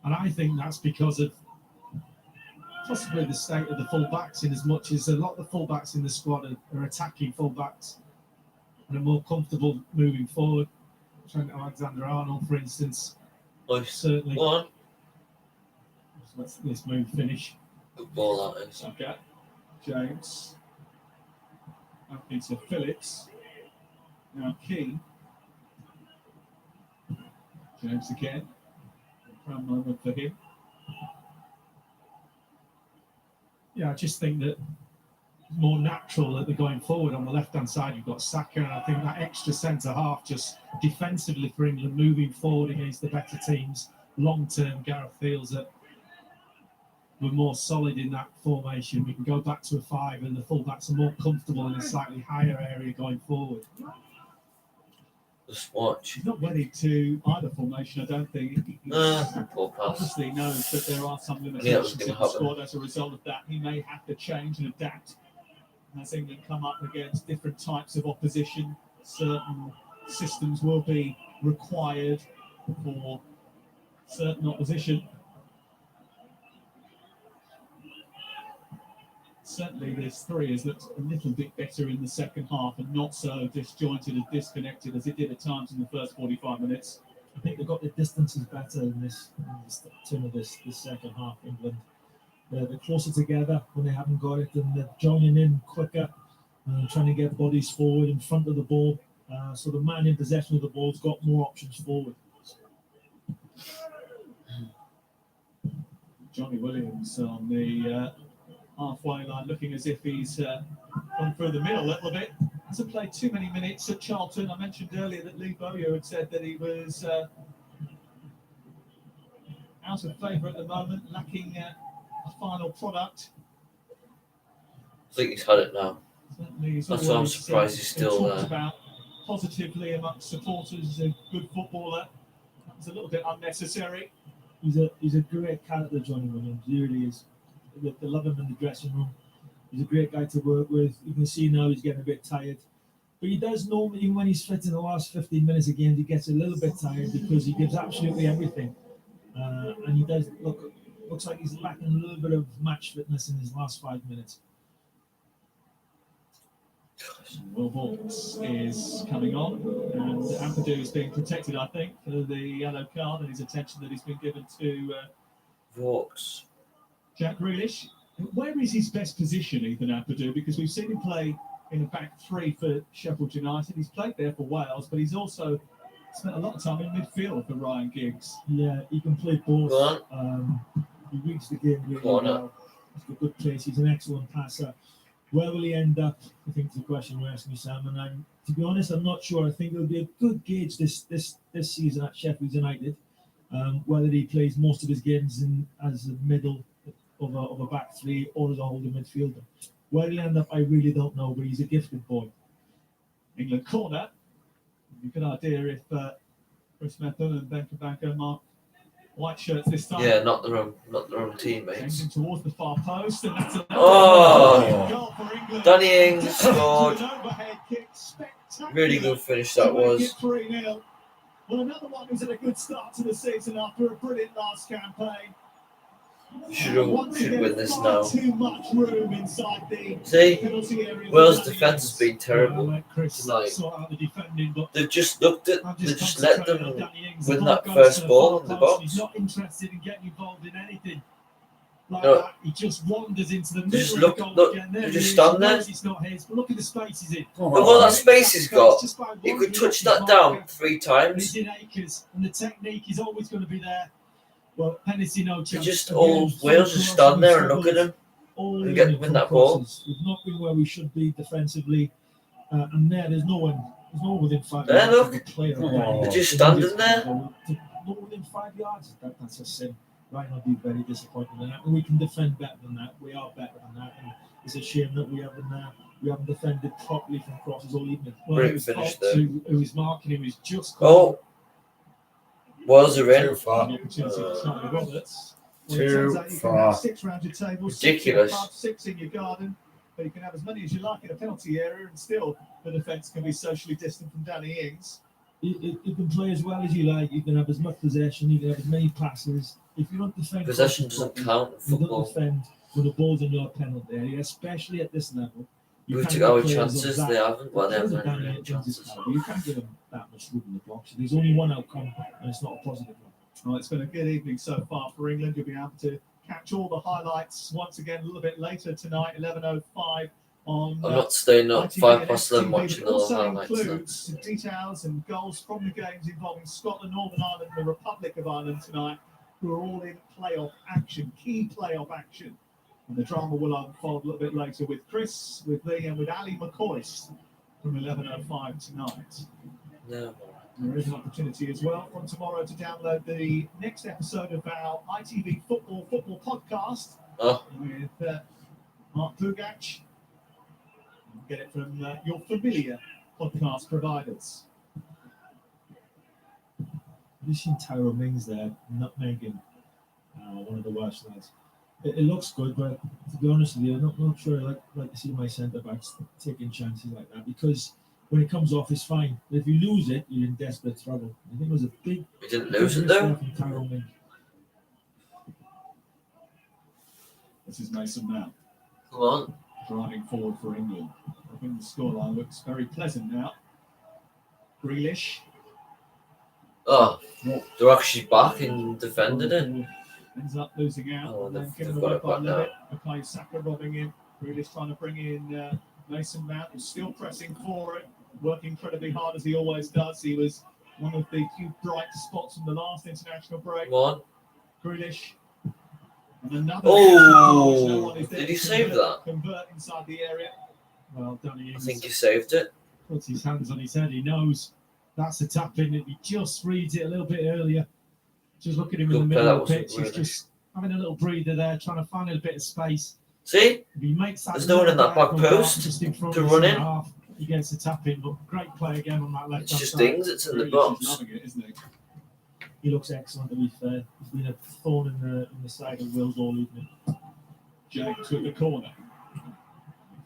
and I think that's because of possibly the state of the full-backs, in as much as a lot of the full-backs in the squad are attacking full-backs and are more comfortable moving forward. Trent Alexander-Arnold, for instance, certainly. One. Let's this move finish. Good ball that is. Okay. James. Up into Phillips. Now Keane. James again. Prime moment for him. Yeah, I just think that more natural that they're going forward on the left-hand side. You've got Saka, and I think that extra centre-half just defensively for England, moving forward against the better teams. Long-term, Gareth feels that we're more solid in that formation. We can go back to a 5 and the full-backs are more comfortable in a slightly higher area going forward. Just watch. He's not wedded to either formation, I don't think. He poor pass. obviously knows that there are some limitations in the happen. squad. As a result of that, he may have to change and adapt. As England come up against different types of opposition, certain systems will be required for certain opposition. Certainly this three has looked a little bit better in the second half and not so disjointed and disconnected as it did at times in the first 45 minutes. I think they've got the distances better in this term of this second half. England, they're closer together when they haven't got it, and they're joining in quicker, trying to get bodies forward in front of the ball. So the man in possession of the ball's got more options forward. Johnny Williams on the halfway line, looking as if he's gone through the middle a little bit. Hasn't played too many minutes at Charlton. I mentioned earlier that Lee Bowyer had said that he was out of favour at the moment, lacking a final product. I think he's had it now. Certainly he's That's why I'm always, surprised he's still talked there. about positively amongst supporters as a good footballer. That was a little bit unnecessary. He's a great character, Johnny Williams. He really is. They love him in the dressing room. He's a great guy to work with. You can see now he's getting a bit tired. But he does normally, even when he's fit in the last 15 minutes of games, he gets a little bit tired because he gives absolutely everything. And he does looks like he's lacking a little bit of match fitness in his last 5 minutes. Will Hawks is coming on, and Ampadu is being protected, I think, for the yellow card and his attention that he's been given to Hawks. Jack Grealish. Where is his best position, Ethan Ampadu? Because we've seen him play in a back three for Sheffield United. He's played there for Wales, but he's also spent a lot of time in midfield for Ryan Giggs. Yeah, he can play both. He reads the game really Corner. well. He's got good pace. He's an excellent passer. Where will he end up? I think is the question we're asking, Sam. And to be honest, I'm not sure. I think it'll be a good gauge this season at Sheffield United, whether he plays most of his games as a middle of a back three or as a holding midfielder. Where he'll end up, I really don't know. But he's a gifted boy. England corner. You can idea if Chris Methuen and Ben Kabanka mark white shirts this time. Yeah, not their own teammates. Changing towards the far post, and that's another goal for England. Danny Ings scored. An overhead kick, spectacular. Really good finish that to make was. it 3-0. Well, another one who's had a good start to the season after a brilliant last campaign. Should win this now. Too much room inside the See, penalty area. Wales' defence has been terrible tonight. Sort out the defending, but They've just looked at, they just let them win that first ball in the He's box. not interested in getting involved in anything like No. that. He just wanders into the Just middle look- of the goal look, again. they There just he is. stand He there. knows it's not his, but look at the space he's in. Look what that space he's got. He could touch that down 3 And times. he's in acres, and the technique is always going to be there. Well, Hennessy, no chance. Just Again, all Wales just stand there and look at him All and in get it win from that ball. crosses. We've not been where we should be defensively, and there's no one within 5 There, yards look. of the player. They're just standing there. Not within 5 yards. That's a sin. Ryan will be very disappointed in that, and we can defend better than that. We are better than that, and it's a shame that we haven't defended properly from crosses all evening. Great finish there. Who was marking him was just Oh, Wales are in. Too far. The opportunity to Charlie Roberts. Well, Too it turns out you can far. have 6 round your table, Ridiculous. 6 in your pub, 6 in your garden, but you can have as many as you like in a penalty area, and still the defence can be socially distant from Danny Ings. You can play as well as you like. You can have as much possession. You can have as many passes. If you don't defend, Possession crosses doesn't properly, count in you don't football. defend when the ball's in your penalty area, especially at this level. You We can't took give our players chances, of they that- haven't. Well, they players haven't of had Danny any Ings' chances. caliber, you can't give them that much room in the box. There's only one outcome, and it's not a positive one. Well, it's been a good evening so far for England. You'll be able to catch all the highlights once again a little bit later tonight, 11:05 on. I'm not staying up ITV 5 and past 11 STV, watching but the also highlights. then. includes details and goals from the games involving Scotland, Northern Ireland, and the Republic of Ireland tonight, who are all in playoff action, key playoff action. And the drama will unfold a little bit later with Chris, with Lee, and with Ali McCoist from 11:05 tonight. No. There is an opportunity as well from tomorrow to download the next episode of our ITV Football podcast Oh. with Mark Pugach. Get it from your familiar podcast providers. You've seen Tyrone Mings there, nutmegging one of the Welsh lads. It looks good, but to be honest with you, I'm not sure I like to see my centre backs taking chances like that, because when it comes off, it's fine. But if you lose it, you're in desperate trouble. I think it was a big. We didn't lose big it risk though. there from Tyrone Mings. This is Mason Mount. Come on. Driving forward for England. I think the scoreline looks very pleasant now. Grealish. Oh, they're actually back and defended it. Ends up losing out. Oh, and then they've given got away it by back now. Levitt. Bukayo Saka robbing in. Grealish trying to bring in Mason Mount, who's still pressing for it, working incredibly hard as he always does. He was one of the few bright spots from the last international break. Come on. Grealish. And another. Oh, No one is there did to he save that? Convert inside the area. Well, Danny I Ings think he saved it. puts his hands on his head. He knows that's a tap in. He just reads it a little bit earlier. Just look at him in the Good play, middle that of the wasn't pitch. He's really. just having a little breather there, trying to find a bit of space. See? If he makes that There's no one in that back diagonal post pass just in front to of run the in. half, he gets a tap in. But great play again on that left. It's just Ings, it's in the box. Loving it, isn't he? He looks excellent, to be fair. He's been a thorn in the side of Wales all evening. Jake took the corner.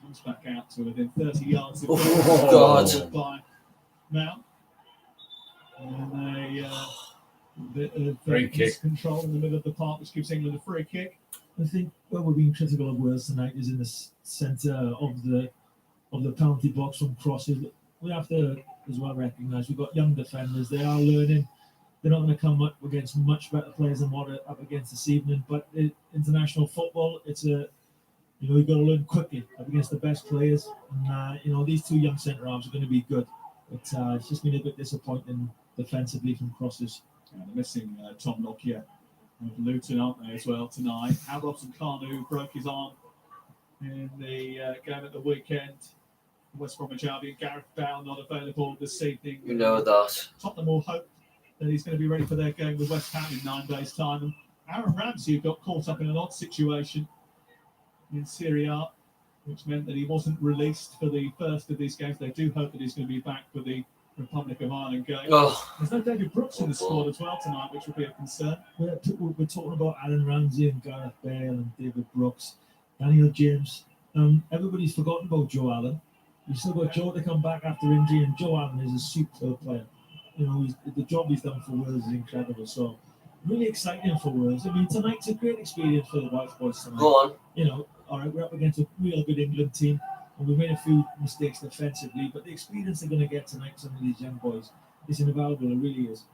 Comes back out to within 30 yards of Oh, God. by Mount. And a bit of Free kick. control in the middle of the park, which gives England a free kick. I think where we're being critical of Wales tonight is in the centre of the penalty box from crosses. We have to as well recognise we've got young defenders. They are learning. They're not going to come up against much better players than what they're up against this evening. But international football, it's you've got to learn quickly up against the best players. And these two young centre halves are going to be good. But it's just been a bit disappointing defensively from crosses. They're missing Tom Lockyer Luton, aren't they, as well tonight? Al Robson-Kanu broke his arm in the game at the weekend. West Bromwich Albion, Gareth Bale not available this evening. You know that. Tottenham will hope that he's going to be ready for their game with West Ham in 9 days' time. And Aaron Ramsey got caught up in an odd situation in Serie A, which meant that he wasn't released for the first of these games. They do hope that he's going to be back for the Republic of Ireland game. Oh. There's no David Brooks in the squad as well tonight, which would be a concern. We're talking about Aaron Ramsey and Gareth Bale and David Brooks, Daniel James. Everybody's forgotten about Joe Allen. We've still got Joe to come back after injury, and Joe Allen is a superb player. You know, the job he's done for Wales is incredible. So, really exciting for Wales. I mean, tonight's a great experience for the Welsh boys tonight. Go on. You know, all right, we're up against a real good England team, and we made a few mistakes defensively, but the experience they're going to get tonight, some of these young boys, is invaluable. It really is.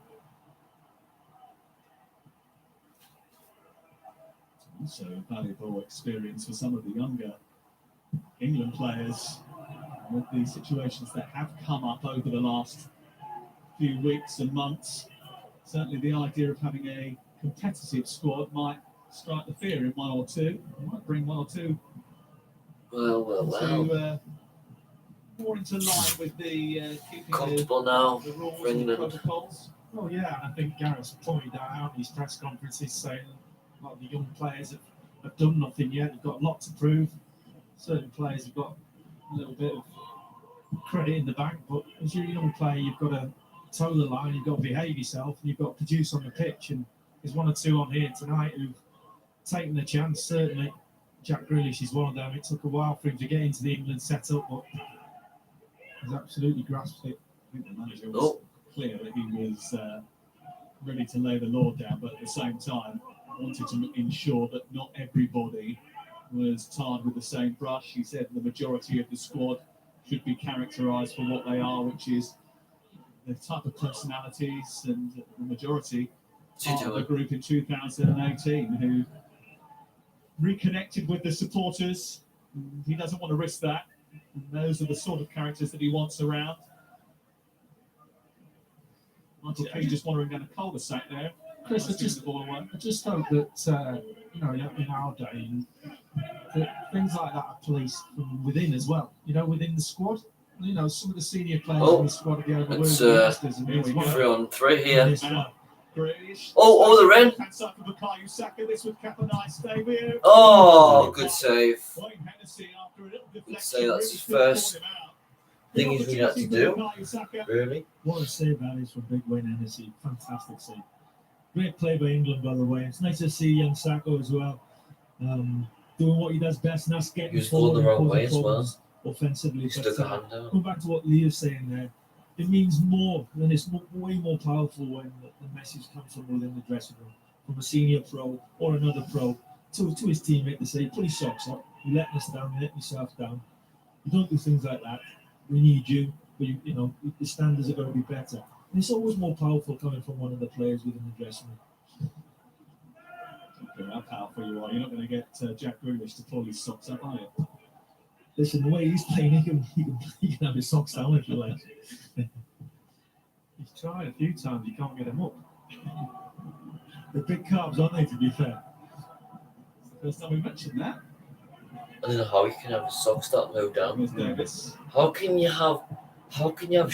Also, valuable experience for some of the younger England players with the situations that have come up over the last few weeks and months. Certainly the idea of having a competitive squad might strike the fear in one or two. It might bring one or two more into line with the keeping Comfortable now the rules for and the England. protocols. Oh yeah, I think Gareth's pointed that out in his press conferences, saying a lot of the young players have done nothing yet. They've got a lot to prove. Certain players have got a little bit of credit in the bank, but as you're a young player, you've got to toe the line, you've got to behave yourself, and you've got to produce on the pitch. And there's one or two on here tonight who've taken the chance. Certainly, Jack Grealish is one of them. It took a while for him to get into the England setup, but he's absolutely grasped it. I think the manager was clear that he was ready to lay the law down, but at the same time wanted to ensure that not everybody was tarred with the same brush. He said the majority of the squad should be characterised for what they are, which is the type of personalities and the majority of the group in 2018 who reconnected with the supporters. He doesn't want to risk that. And those are the sort of characters that he wants around. Michael Keane just wandering down a cul-de-sac there. Chris, I just hope that you know, in our day, that things like that are policed from within as well. You know, within the squad. You know, some of the senior players in the squad are the overworked It's youngsters, and 3-on-3 here. Grealish. Oh, the Ren. Hands up for Bukayo Saka. This would cap a nice debut. Oh, good save. Wayne Hennessy after a little I'd deflection. say that's his really first thing he's really had to do. Really. What a save that is from Big Wayne Hennessy. Fantastic save. Great play by England, by the way. It's nice to see young Sacco as well, doing what he does best, and that's getting He was going the wrong way as well. Offensively. He stuck a hand out. Going back to what Leah's saying there, it means more, and it's way more powerful when the message comes from within the dressing room, from a senior pro or another pro to his teammate to say, put his socks up, you're letting us down, you're letting yourself down. You don't do things like that. We need you, but you know, the standards are going to be better. And it's always more powerful coming from one of the players within the dressing room. Okay, how powerful you are. You're not going to get Jack Grealish to pull his socks up, are you? Listen, the way he's playing, he can have his socks down if you like. he's tried a few times, you can't get him up. They're big carbs, aren't they, to be fair? First time we mentioned that. I don't know how you can have his socks that low down. Davis. How can you have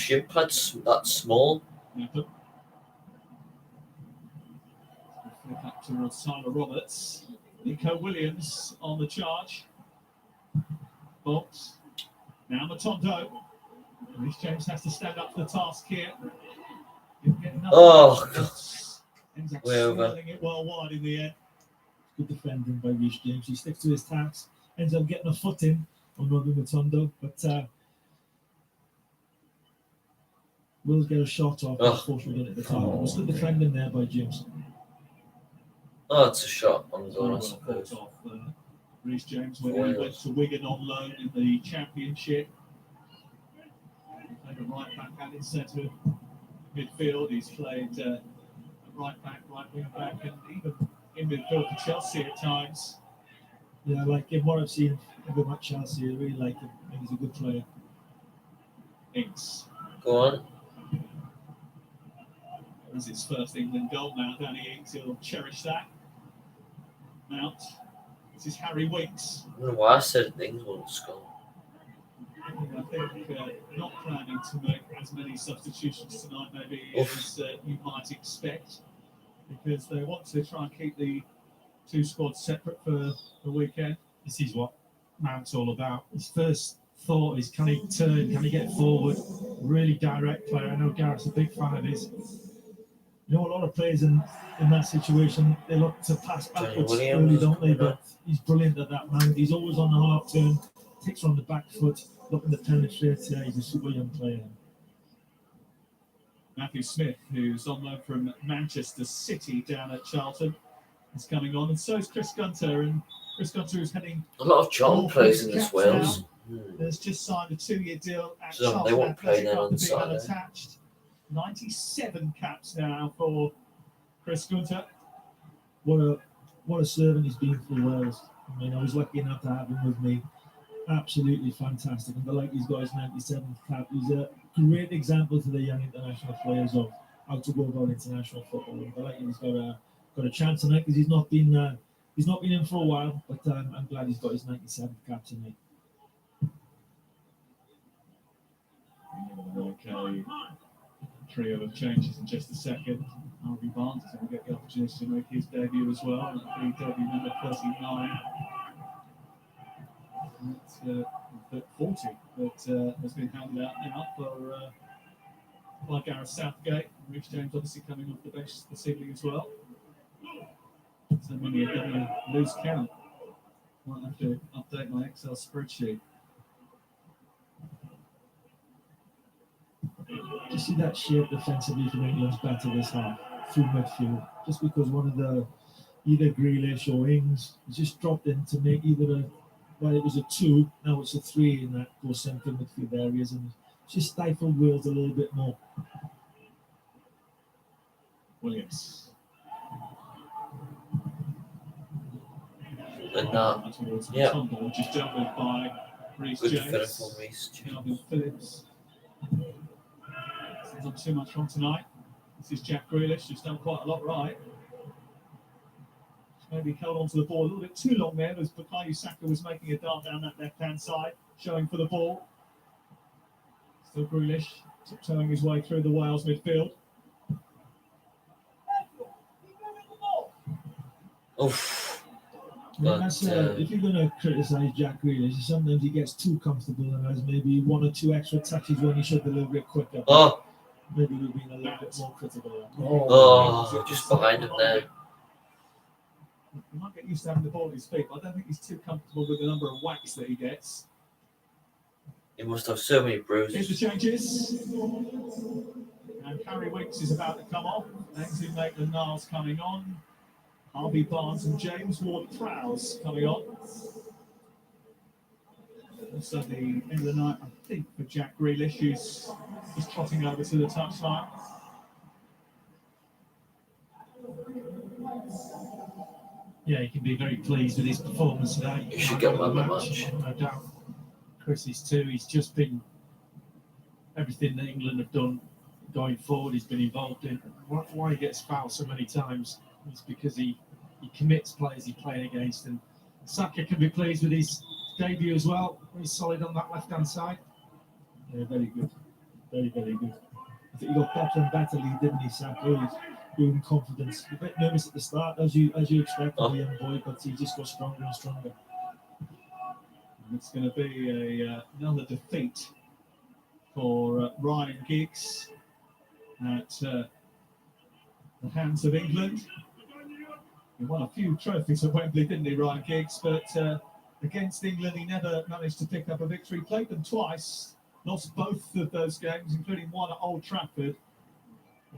shin pads that small? Flip up towards Tyler Roberts. Nico Williams on the charge. Box. Now Matondo. Rhys James has to stand up to the task here. Oh, God. Ends up Way over. swirling it well wide in the end. Good defending by Rhys James. He sticks to his task, ends up getting a foot in on Rodney Matondo, but will get a shot off. Unfortunately, done at the time. It was good defending there by James. Oh, it's a shot on goal, I suppose. Rhys James, when he went to Wigan on loan in the Championship. He played a right back and in centre midfield. He's played right back, right wing back, and even in midfield for Chelsea at times. Yeah, I like him. What I've seen of him at Chelsea, I really like him. I think he's a good player. Inks. Go on. That was his first England goal now, Danny Ings. He'll cherish that. Mount. This is Harry Winks. I don't know why I said things won't score. I think not planning to make as many substitutions tonight, maybe as you might expect, because they want to try and keep the two squads separate for the weekend. This is what Mount's all about. His first thought is, can he turn, can he get forward? Really direct player. I know Garrett's a big fan of his. You know, a lot of players in that situation, they look to pass backwards Williams, early, don't they? But he's brilliant at that, Mount. He's always on the half turn, takes on the back foot, looking to penetrate. He's a super young player. Matthew Smith, who's on loan from Manchester City down at Charlton, is coming on, and so is Chris Gunter. And Chris Gunter is heading. A lot of Charlton players in this Wales. Has just signed a 2-year deal at So Charlton. they won't play Athletic now on after being Saturday. unattached. 97 caps now for Chris Gunter. What a servant he's been for Wales. I mean, I was lucky enough to have him with me. Absolutely fantastic. And like he's got his 97th cap. He's a great example to the young international players of how to go about international football. And like he's got a chance tonight because he's not been in for a while. But I'm glad he's got his 97th cap tonight. Okay. Trio of changes in just a second. Harvey Barnes is going to get the opportunity to make his debut as well. The debut number 39. It's 40 that has been handed out now by Gareth Southgate. Rich James obviously coming off the bench this evening as well. So many are going to lose count. Might have to update my Excel spreadsheet. You see that shape defensively from England's better this half through midfield, just because one of the either Grealish or Ings has just dropped in to make either it was a 2, now it's a 3 in that goal centre midfield areas, and just stifled Wales a little bit more. Williams. And yeah. Tumble, just dealt with by Reece Good James. defender from Reece James. Calvin Phillips. He's not too much wrong tonight. This is Jack Grealish, who's done quite a lot right. Maybe held onto the ball a little bit too long there as Bukayo Saka was making a dart down that left-hand side, showing for the ball. Still Grealish, tiptoeing his way through the Wales midfield. Oof. Yeah, that's, if you're going to criticise Jack Grealish, sometimes he gets too comfortable and has maybe 1 or 2 extra touches when he should be a little bit quicker. Oh. Maybe we've been a little bit more critical. Oh, just behind him there. He might get used to having the ball at his feet, but I don't think he's too comfortable with the number of whacks that he gets. He must have so many Here's bruises. the changes. And Harry Winks is about to come off. Ainsley Maitland-Niles coming on. Harvey Barnes and James Ward-Prowse coming on. Also the end of the night, I think, for Jack Grealish, who's just trotting over to the touchline. Yeah, he can be very pleased with his performance today. You should get man of the match. No doubt. Chris is too. He's just been everything that England have done going forward. He's been involved in. Why he gets fouled so many times is because he commits players he's playing against. And Saka can be pleased with his debut as well. He's solid on that left-hand side. Yeah, very good. Very, very good. I think he got better and better lead, didn't he, Saka? He's building confidence. A bit nervous at the start, as you expect from a young boy, but he just got stronger and stronger. And it's going to be another defeat for Ryan Giggs at the hands of England. He won a few trophies at Wembley, didn't he, Ryan Giggs? But against England, he never managed to pick up a victory. Played them twice, lost both of those games, including one at Old Trafford.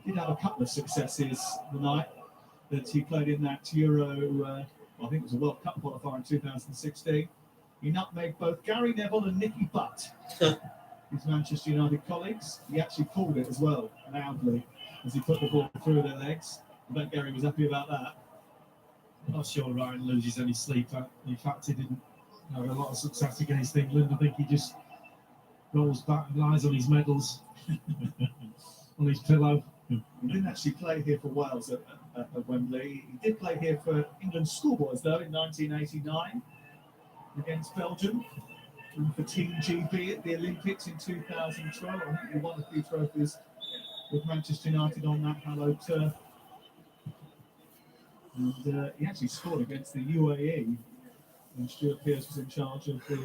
He did have a couple of successes the night that he played in that Euro, I think it was a World Cup qualifier in 2016. He nutmegged both Gary Neville and Nicky Butt, his Manchester United colleagues. He actually called it as well, loudly, as he put the ball through their legs. I bet Gary was happy about that. I'm not sure Ryan loses any sleep. In fact, he didn't have a lot of success against England. I think he just rolls back and lies on his medals, on his pillow. He didn't actually play here for Wales at Wembley. He did play here for England schoolboys, though, in 1989 against Belgium. And for Team GB at the Olympics in 2012. I think he won a few trophies with Manchester United on that hallowed turf. And he actually scored against the UAE when Stuart Pearce was in charge of the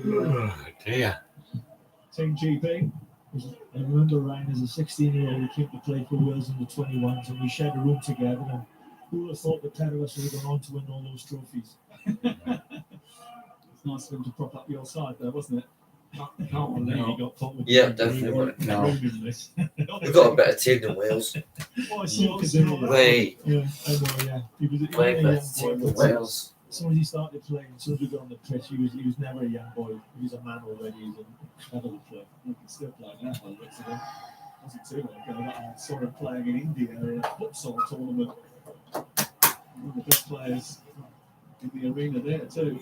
Team GB. I remember Ryan as a 16-year-old who came to play for Wales in the 21s, and we shared a room together. And who would have thought the pair of us would have gone on to win all those trophies? It's nice of him to prop up your side, though, wasn't it? Can't believe he got put with Yeah, definitely. We've got a better team than Wales. Way. Yeah, I know, yeah. He was Way a young better team boy, than but Wales. as soon as he started playing, as soon as we got on the pitch, he was never a young boy. He was a man already. He was an incredible player. He can still play now, by the looks of it. Wasn't too long ago that I saw him playing in India in a futsal tournament. One of the best players in the arena there, too.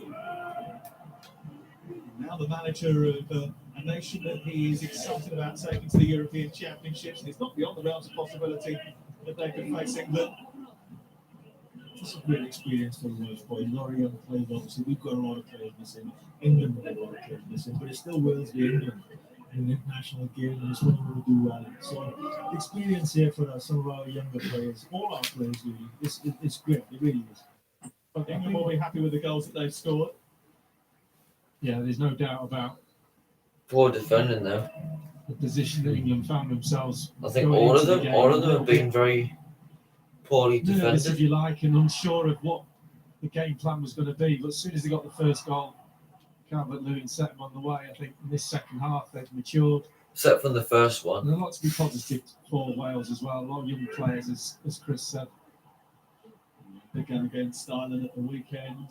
Now the manager of a nation that he is excited about taking to the European Championships, and it's not beyond the realms of possibility that they could face England. It's a great experience for the Welsh boys. A lot of young players, obviously. We've got a lot of players missing. England have got a lot of players missing, but it's still Wales v England in an international game, and it's what we want to do well. So the experience here for some of our younger players, all our players really, it's great. It really is. But England will be happy with the goals that they've scored. Yeah, there's no doubt about Poor defending though. the position that England found themselves. I think going all of into the them, game. all of them have been very poorly Nervous, if defended. you like, and unsure of what the game plan was going to be. But as soon as they got the first goal, Calvert-Lewin set them on the way. I think in this second half they've matured. Except from the first one. And a lot to be positive for Wales as well. A lot of young players, as Chris said. Big game against Ireland at the weekend.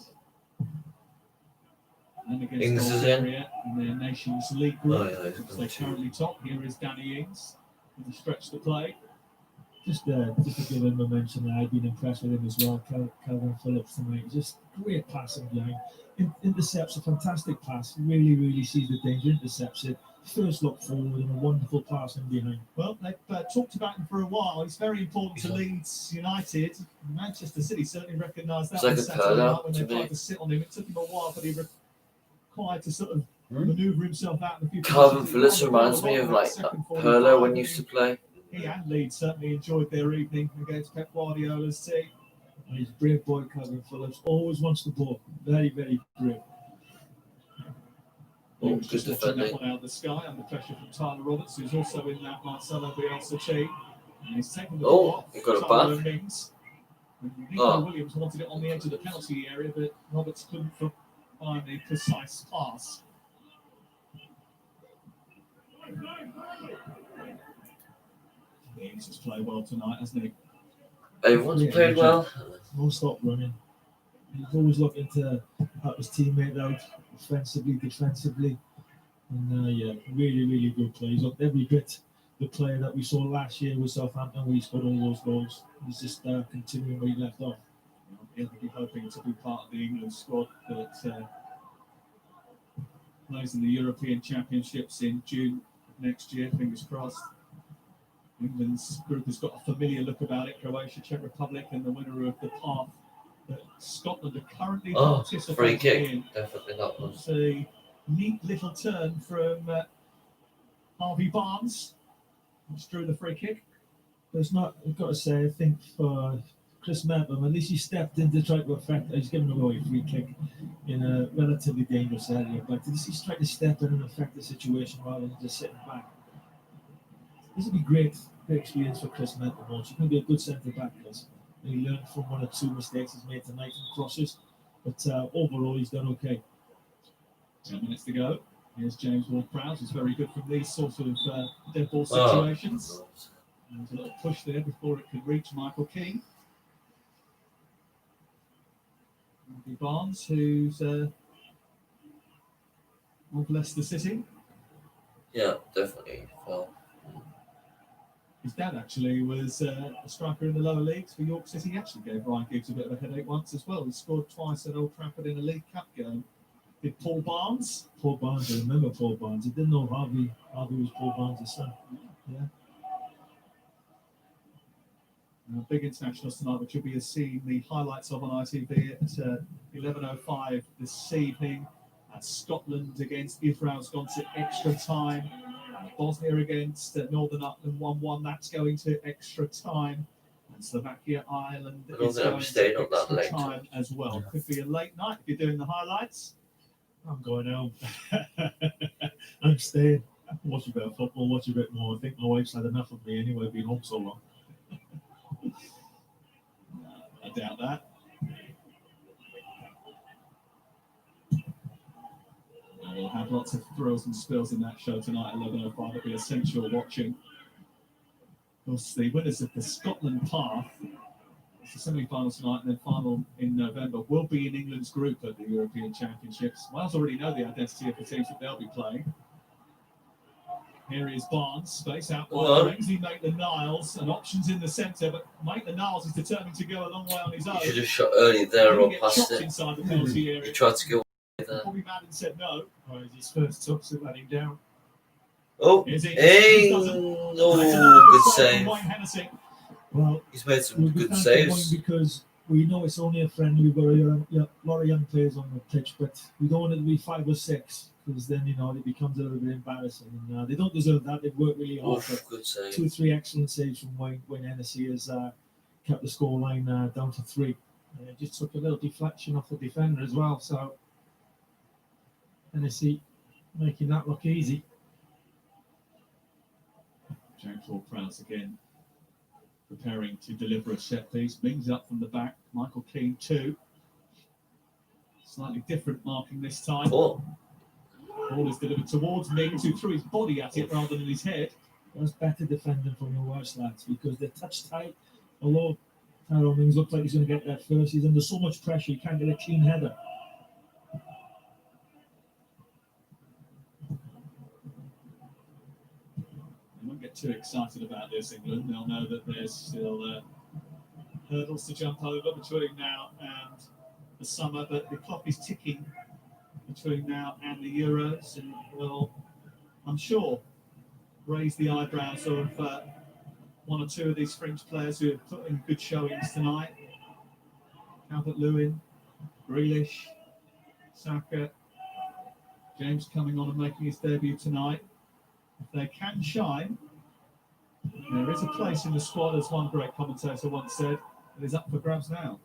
And against Ings is Bulgaria in their Nations League group, Oh, yeah, he's which gonna they shoot. currently top. Here is Danny Ings with the stretch to play. Just to give him a mention, I've been impressed with him as well. Calvin Phillips tonight, just great passing behind. Intercepts a fantastic pass. Really, really sees the danger. Intercepts it. First look forward and a wonderful passing behind. Well, they've talked about him for a while. He's very important to Leeds United. Manchester City certainly recognised that It's like on a Saturday Perla night when they to tried me. to sit on him. It took him a while, but he required to sort of manoeuvre himself out in a few Calvin positions. Phillips He won reminds a me lot of that like second 45, Perla when and he used to play. He and Leeds certainly enjoyed their evening against Pep Guardiola's team. And he's a brave boy, Calvin Phillips. Always wants the ball. Very, very brave. He Oh, was good just watching that defending. one out of the sky under pressure from Tyler Roberts, who's also in that Marcelo Bielsa team. And he's taken the ball Oh, off. he got it Tyler back. Mings. And Nico Oh. Williams wanted it on the edge of the penalty area, but Roberts couldn't find the precise pass. Mings has played well tonight, hasn't he? Everyone's played well. Won't stop running. He's always looking to help his teammate out offensively, defensively. And yeah, really, really good play. He's looked every bit the player that we saw last year with Southampton where he scored all those goals. He's just continuing where he left off. He'll be hoping to be part of the England squad that plays in the European Championships in June next year, fingers crossed. England's group has got a familiar look about it, Croatia, Czech Republic, and the winner of the path that Scotland are currently Oh, participating free kick. in. Definitely that one. It's a neat little turn from Harvey Barnes, which drew the free kick. There's not, I've got to say, I think for Chris Melton, at least he stepped in to try to affect, he's given away a free kick in a relatively dangerous area, but he's trying to step in and affect the situation rather than just sitting back. This would be great experience for Chris Melton. He's going to be a good centre back, Chris. He learned from one or two mistakes he's made tonight from crosses, but overall he's done okay. 10 minutes to go. Here's James Ward-Prowse, who's very good from these sorts of dead ball Oh. situations. There's a little push there before it could reach Michael Keane. Harvey Barnes, who's of Leicester City. Yeah, definitely. Well, His dad actually was a striker in the lower leagues for York City. He actually gave Ryan Giggs a bit of a headache once as well. He scored twice at Old Trafford in a League Cup game. Did Paul Barnes? Paul Barnes, I remember Paul Barnes. I didn't know Harvey was Paul Barnes' son. Yeah. Big internationals tonight, which you'll be seeing the highlights of on ITV at 11:05 this evening. Scotland against Israel's gone to extra time. Bosnia against Northern Ireland 1-1. That's going to extra time. And Slovakia, Ireland I don't is think I'm going staying to up that extra late. time as well. Could be a late night if you're doing the highlights. I'm going home. I'm staying. Watch a bit of football, watch a bit more. I think my wife's had enough of me anyway, being home so long. I doubt that. We'll have lots of thrills and spills in that show tonight at 11:05. It'll be essential watching. Of course, the winners of the Scotland path, it's the semi-final tonight and then final in November, will be in England's group at the European Championships. Wales already know the identity of the teams that they'll be playing. Here is Barnes, space out wide. Ainsley Maitland-Niles, and options in the centre, but Maitland-Niles is determined to go a long way on his own. You should have shot early there or past it. Inside the penalty area. You tried to go there. Bobby Madden said no. Well, his first touch that let him down. Oh, hey, no, good save. Well, He's made some we'll be good thankful saves. because we know it's only a friendly. We've got a lot of young players on the pitch, but we don't want it to be 5 or 6 because then it becomes a little bit embarrassing. And they don't deserve that. They've worked really hard. Oof, good save. 2 or 3 excellent saves from Wayne Hennessy has kept the scoreline down to 3. It just took a little deflection off the defender as well. So Hennessy making that look easy. James Ward-Prowse again preparing to deliver a set piece. Mings up from the back. Michael Keane too. Slightly different marking this time. Ball is delivered towards Mings, who threw his body at it rather than his head. That's better defending from your Welsh lads because they're touch tight. Although Tyrone Mings looks like he's going to get that first, he's under so much pressure he can't get a clean header. They won't get too excited about this, England. They'll know that there's still hurdles to jump over between now and the summer, but the clock is ticking between now and the Euros, and will, I'm sure, raise the eyebrows of one or two of these fringe players who have put in good showings tonight. Calvert-Lewin, Grealish, Saka, James coming on and making his debut tonight. If they can shine, there is a place in the squad, as one great commentator once said, that is up for grabs now.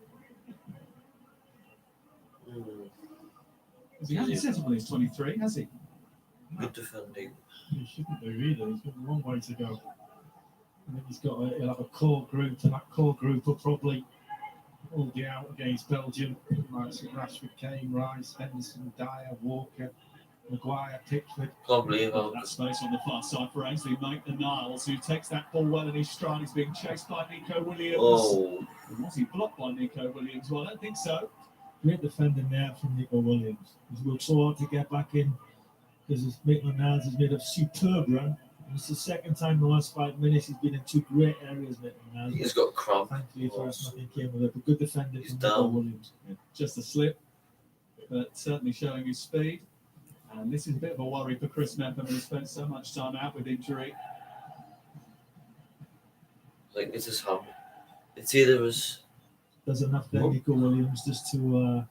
He hasn't said it when he's 23, has he? Good defending. He shouldn't do either. He's got a long way to go. I think he'll have a core group, and that core group will probably hold you out against Belgium. Like Rashford, Kane, Rice, Henderson, Dyer, Walker, Maguire, Pickford. Can't believe how that space on the far side for Ainsley Maitland-Niles, who takes that ball well in his stride. He's being chased by Nico Williams. Oh. Was he blocked by Nico Williams? Well, I don't think so. Great defending there from Nico Williams. He's worked so hard to get back in because Maitland-Niles has made a superb run. And it's the second time in the last 5 minutes he's been in 2 great areas. Maitland-Niles. He's got cramp. Thankfully for us, nothing came with it. But good defending from Nico down. Williams. Yeah, just a slip, but certainly showing his speed. And this is a bit of a worry for Chris Mepham, who spent so much time out with injury. Like, this is how it's either as There's enough there, Nico Williams, just to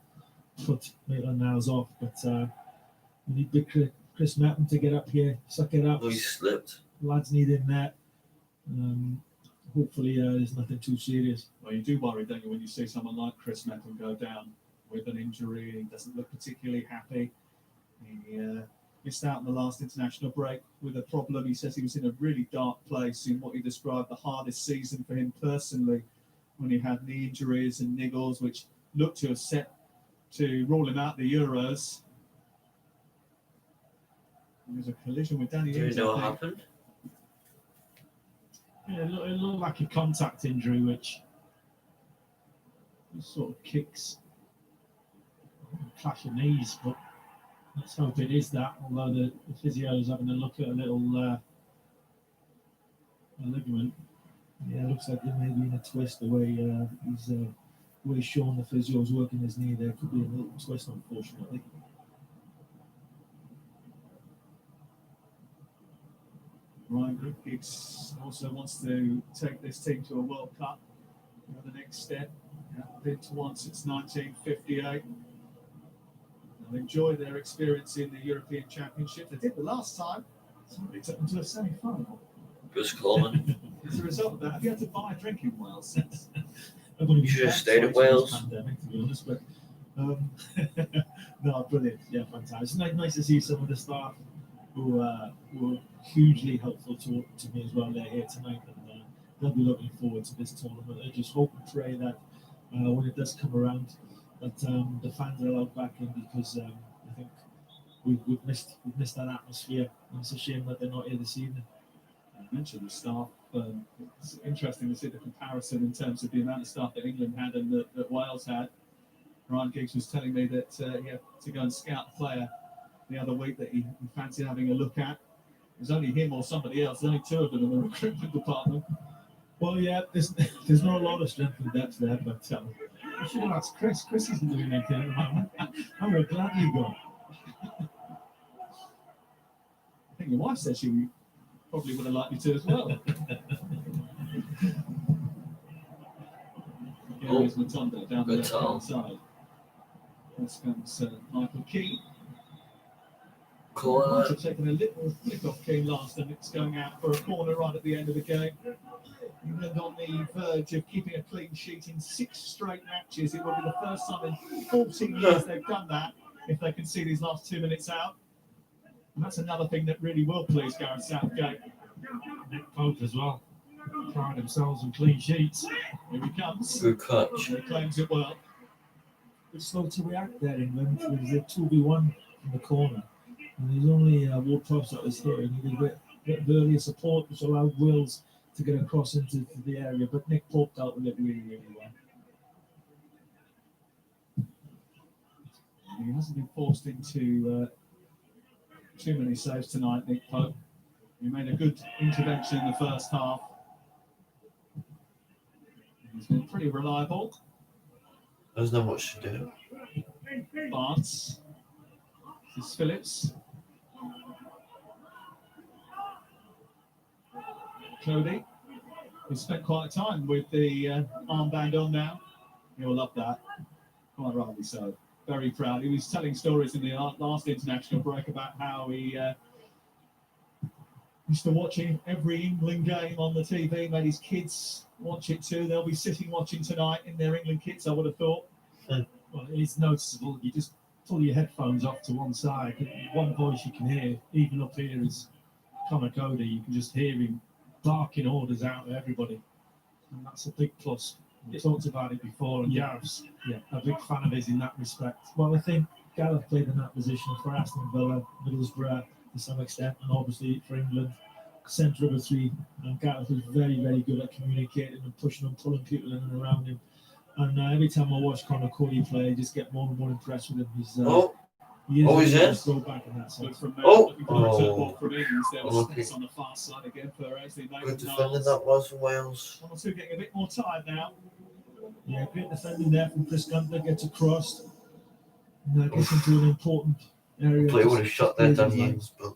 put Maitland-Niles off. But we need big Chris Mepham to get up here, suck it up. Oh, he slipped. Lads need in there. Hopefully there's nothing too serious. Well, you do worry, don't you, when you see someone like Chris Mepham go down with an injury. He doesn't look particularly happy. He missed out on the last international break with a problem. He says he was in a really dark place in what he described the hardest season for him personally, when he had knee injuries and niggles, which looked to have set to rule him out the Euros. There was a collision with Danny Do you Ings, know I what think. happened? Yeah, it looked like a contact injury, which sort of kicks, clash of knees, but let's hope it is that, although the physio is having a look at a little ligament. Yeah, it looks like there may be in a twist the way he's shown the physio is working his knee there. Could be a little twist, unfortunately. Ryan Griffiths also wants to take this team to a World Cup. The next step, been to one since 1958. They'll enjoy their experience in the European Championship. They did the last time. Somebody took them to a semi-final. Gus Coleman. As a result of that, have you had to buy a drink in Wales since? You should have stayed at Wales. Pandemic, to be honest, but no, brilliant. Yeah, fantastic. It's nice to see some of the staff who were hugely helpful to me as well. They're here tonight, and they'll be looking forward to this tournament. I just hope and pray that when it does come around, that the fans are allowed back in, because I think we've missed that atmosphere, and it's a shame that they're not here this evening. I mentioned the staff. It's interesting to see the comparison in terms of the amount of staff that England had and that Wales had. Ryan Giggs was telling me that he had to go and scout a player the other week that he fancied having a look at. It was only him or somebody else. There's only two of them in the recruitment department. Well, yeah, there's not a lot of strength and depth there, but I should have asked Chris. Chris isn't doing anything at the moment. I would have gladly gone. I think your wife said she probably would have liked you to as well. Here's Matondo down the left-hand side. This comes Michael Keane. Corner. Taking a little flick off Keane last, and it's going out for a corner right at the end of the game. England on the verge of keeping a clean sheet in 6 straight matches. It will be the first time in 14 years they've done that, if they can see these last 2 minutes out. And that's another thing that really will please Gareth Southgate. Nick Pope as well. Pride themselves on clean sheets. Here he comes. Good catch. He claims it well. It's slow to react there, England. There was a 2v1 in the corner. And there's only Ward-Prowse that was here. And he did a bit of earlier support, which allowed Wales to get across into the area. But Nick Pope dealt with it really, really well. He hasn't been forced into too many saves tonight, Nick Pope. He made a good intervention in the first half. He's been pretty reliable. There's not much to do. Barnes. This is Phillips. Cody, who spent quite a time with the armband on now. You'll love that. Quite rightly so. Very proud. He was telling stories in the last international break about how he used to watch every England game on the TV, made his kids watch it too. They'll be sitting watching tonight in their England kits, I would have thought. Well, it's noticeable. You just pull your headphones off to one side. One voice you can hear, even up here, is Connor Cody. You can just hear him barking orders out to everybody. And that's a big plus. We talked about it before, and Gareth's a big fan of his in that respect. Well, I think Gareth played in that position for Aston Villa, Middlesbrough to some extent, and obviously for England, centre of a 3. And Gareth was very, very good at communicating and pushing and pulling people in and around him. And every time I watch Connor Cody play, I just get more and more impressed with him. He's he's in. Go back in that sense. From England, there was space on the far side again for Ainsley Good defending that was for Wales. 1 or 2 getting a bit more tired now. Yeah, great defending there from Chris Gunter, gets across. And gets into an important area. Player would have shot there, Danny Ings, but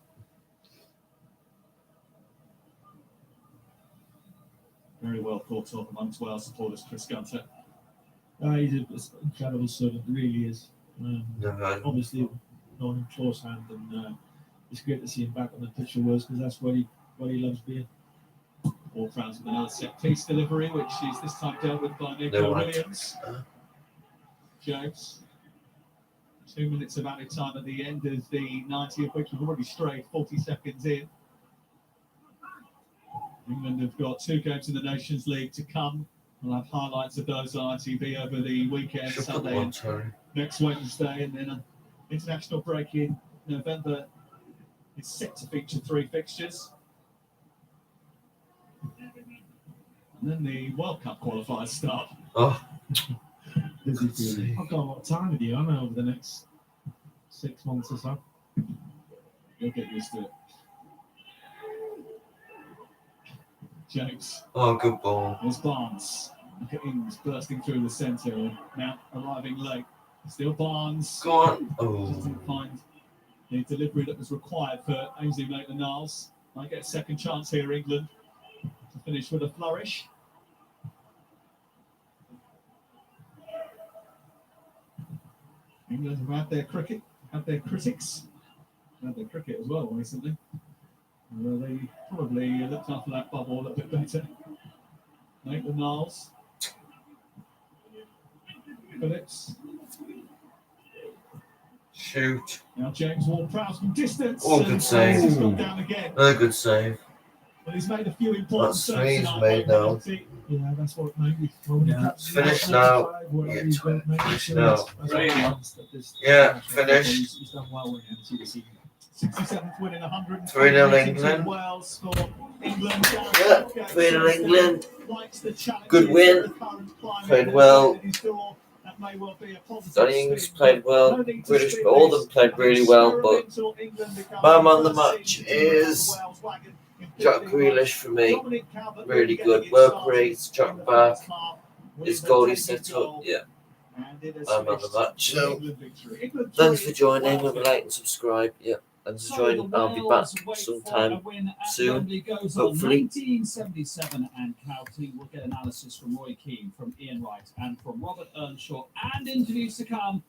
very well thought of amongst Wales supporters, Chris Gunter. He's an incredible servant, really is. Obviously, known him close hand, and it's great to see him back on the pitch for Wales, because that's what he loves being. All rounds with another set piece delivery, which is this time dealt with by Nico Williams. James. 2 minutes of added time at the end of the 90, of which we've already strayed 40 seconds in. England have got 2 games in the Nations League to come. We'll have highlights of those on ITV over the weekend, Sunday and next Wednesday, and then an international break in November is set to feature 3 fixtures. And then the World Cup qualifiers start. I've got a lot of time with you, I know, over the next 6 months or so. You'll get used to it. James. Good ball. There's Barnes. Look at Ings bursting through the centre, and now arriving late. Still Barnes. Go on. Doesn't find the delivery that was required for Ainsley Maitland-Niles. Might get a second chance here, England, to finish with a flourish. England have had their cricket, had their critics, had their cricket as well recently. Although they probably looked after that bubble a little bit better. Nathan Niles. Phillips. Shoot. Now James Ward-Prowse from distance. Oh, good and save. He's gone down again. A good save. But he's made a few important That's saves three he's tonight, made now. Penalty. Yeah, that's what maybe. It's finished now. Yeah, finish now. Yeah, finished. He's done well with him this season. 67th win in 100. 3-0 England. Wales for England. Yeah, 3-0 England. Good win. Played well. Danny Ings played well. British, all of them played really well. But man of the match is Jack Grealish for me. Really good work rate. Jack back. His goalie set up. Yeah. I'm on the match. So thanks for joining. Remember, like and subscribe. Yeah. And to join, I'll be back sometime soon. Hopefully. 1977 and counting. We'll get analysis from Roy Keane, from Ian Wright, and from Robert Earnshaw, and interviews to come